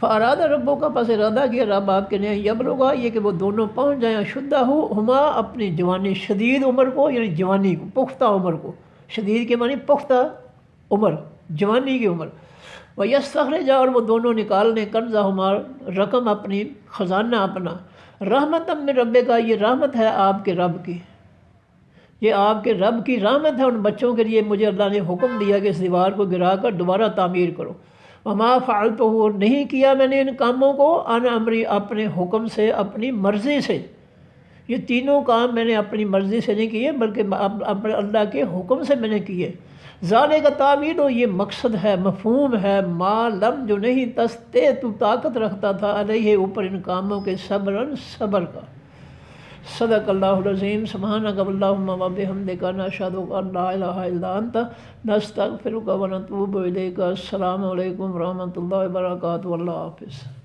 فارادہ ربوں کا پس ارادہ کیا رب آپ کے نے، یبلغا یہ کہ وہ دونوں پہنچ جائیں، اشدہ ہما اپنی جوانی، شدید عمر کو یعنی جوانی کو، پختہ عمر کو، شدید کے معنی پختہ عمر، جوانی کی عمر، وَيَسْتَخْرِجَ اور وہ دونوں نکال لیں، کنزہما رقم اپنی، خزانہ اپنا، رحمت من رب کا، یہ رحمت ہے آپ کے رب کی، یہ آپ کے رب کی رحمت ہے ان بچوں کے لیے۔ مجھے اللہ نے حکم دیا کہ اس دیوار کو گرا کر دوبارہ تعمیر کرو۔ وما فعلتہ، نہیں کیا میں نے ان کاموں کو عن امری، اپنے حکم سے، اپنی مرضی سے۔ یہ تینوں کام میں نے اپنی مرضی سے نہیں کیے بلکہ اپنے اللہ کے حکم سے میں نے کیے۔ ذالک تعبیر، یہ مقصد ہے، مفہوم ہے، ما لم، جو نہیں تستے تو طاقت رکھتا تھا، علیہ اوپر ان کاموں کے، صبرن، صبر کا۔ صدق اللہ العظیم۔ سبحانک اللہم و بحمدک، نشہد ان لا الہ الا انت، نستغفرک و نتوب الیک۔ السلام علیکم ورحمۃ اللہ وبرکاتہ۔ اللہ حافظ۔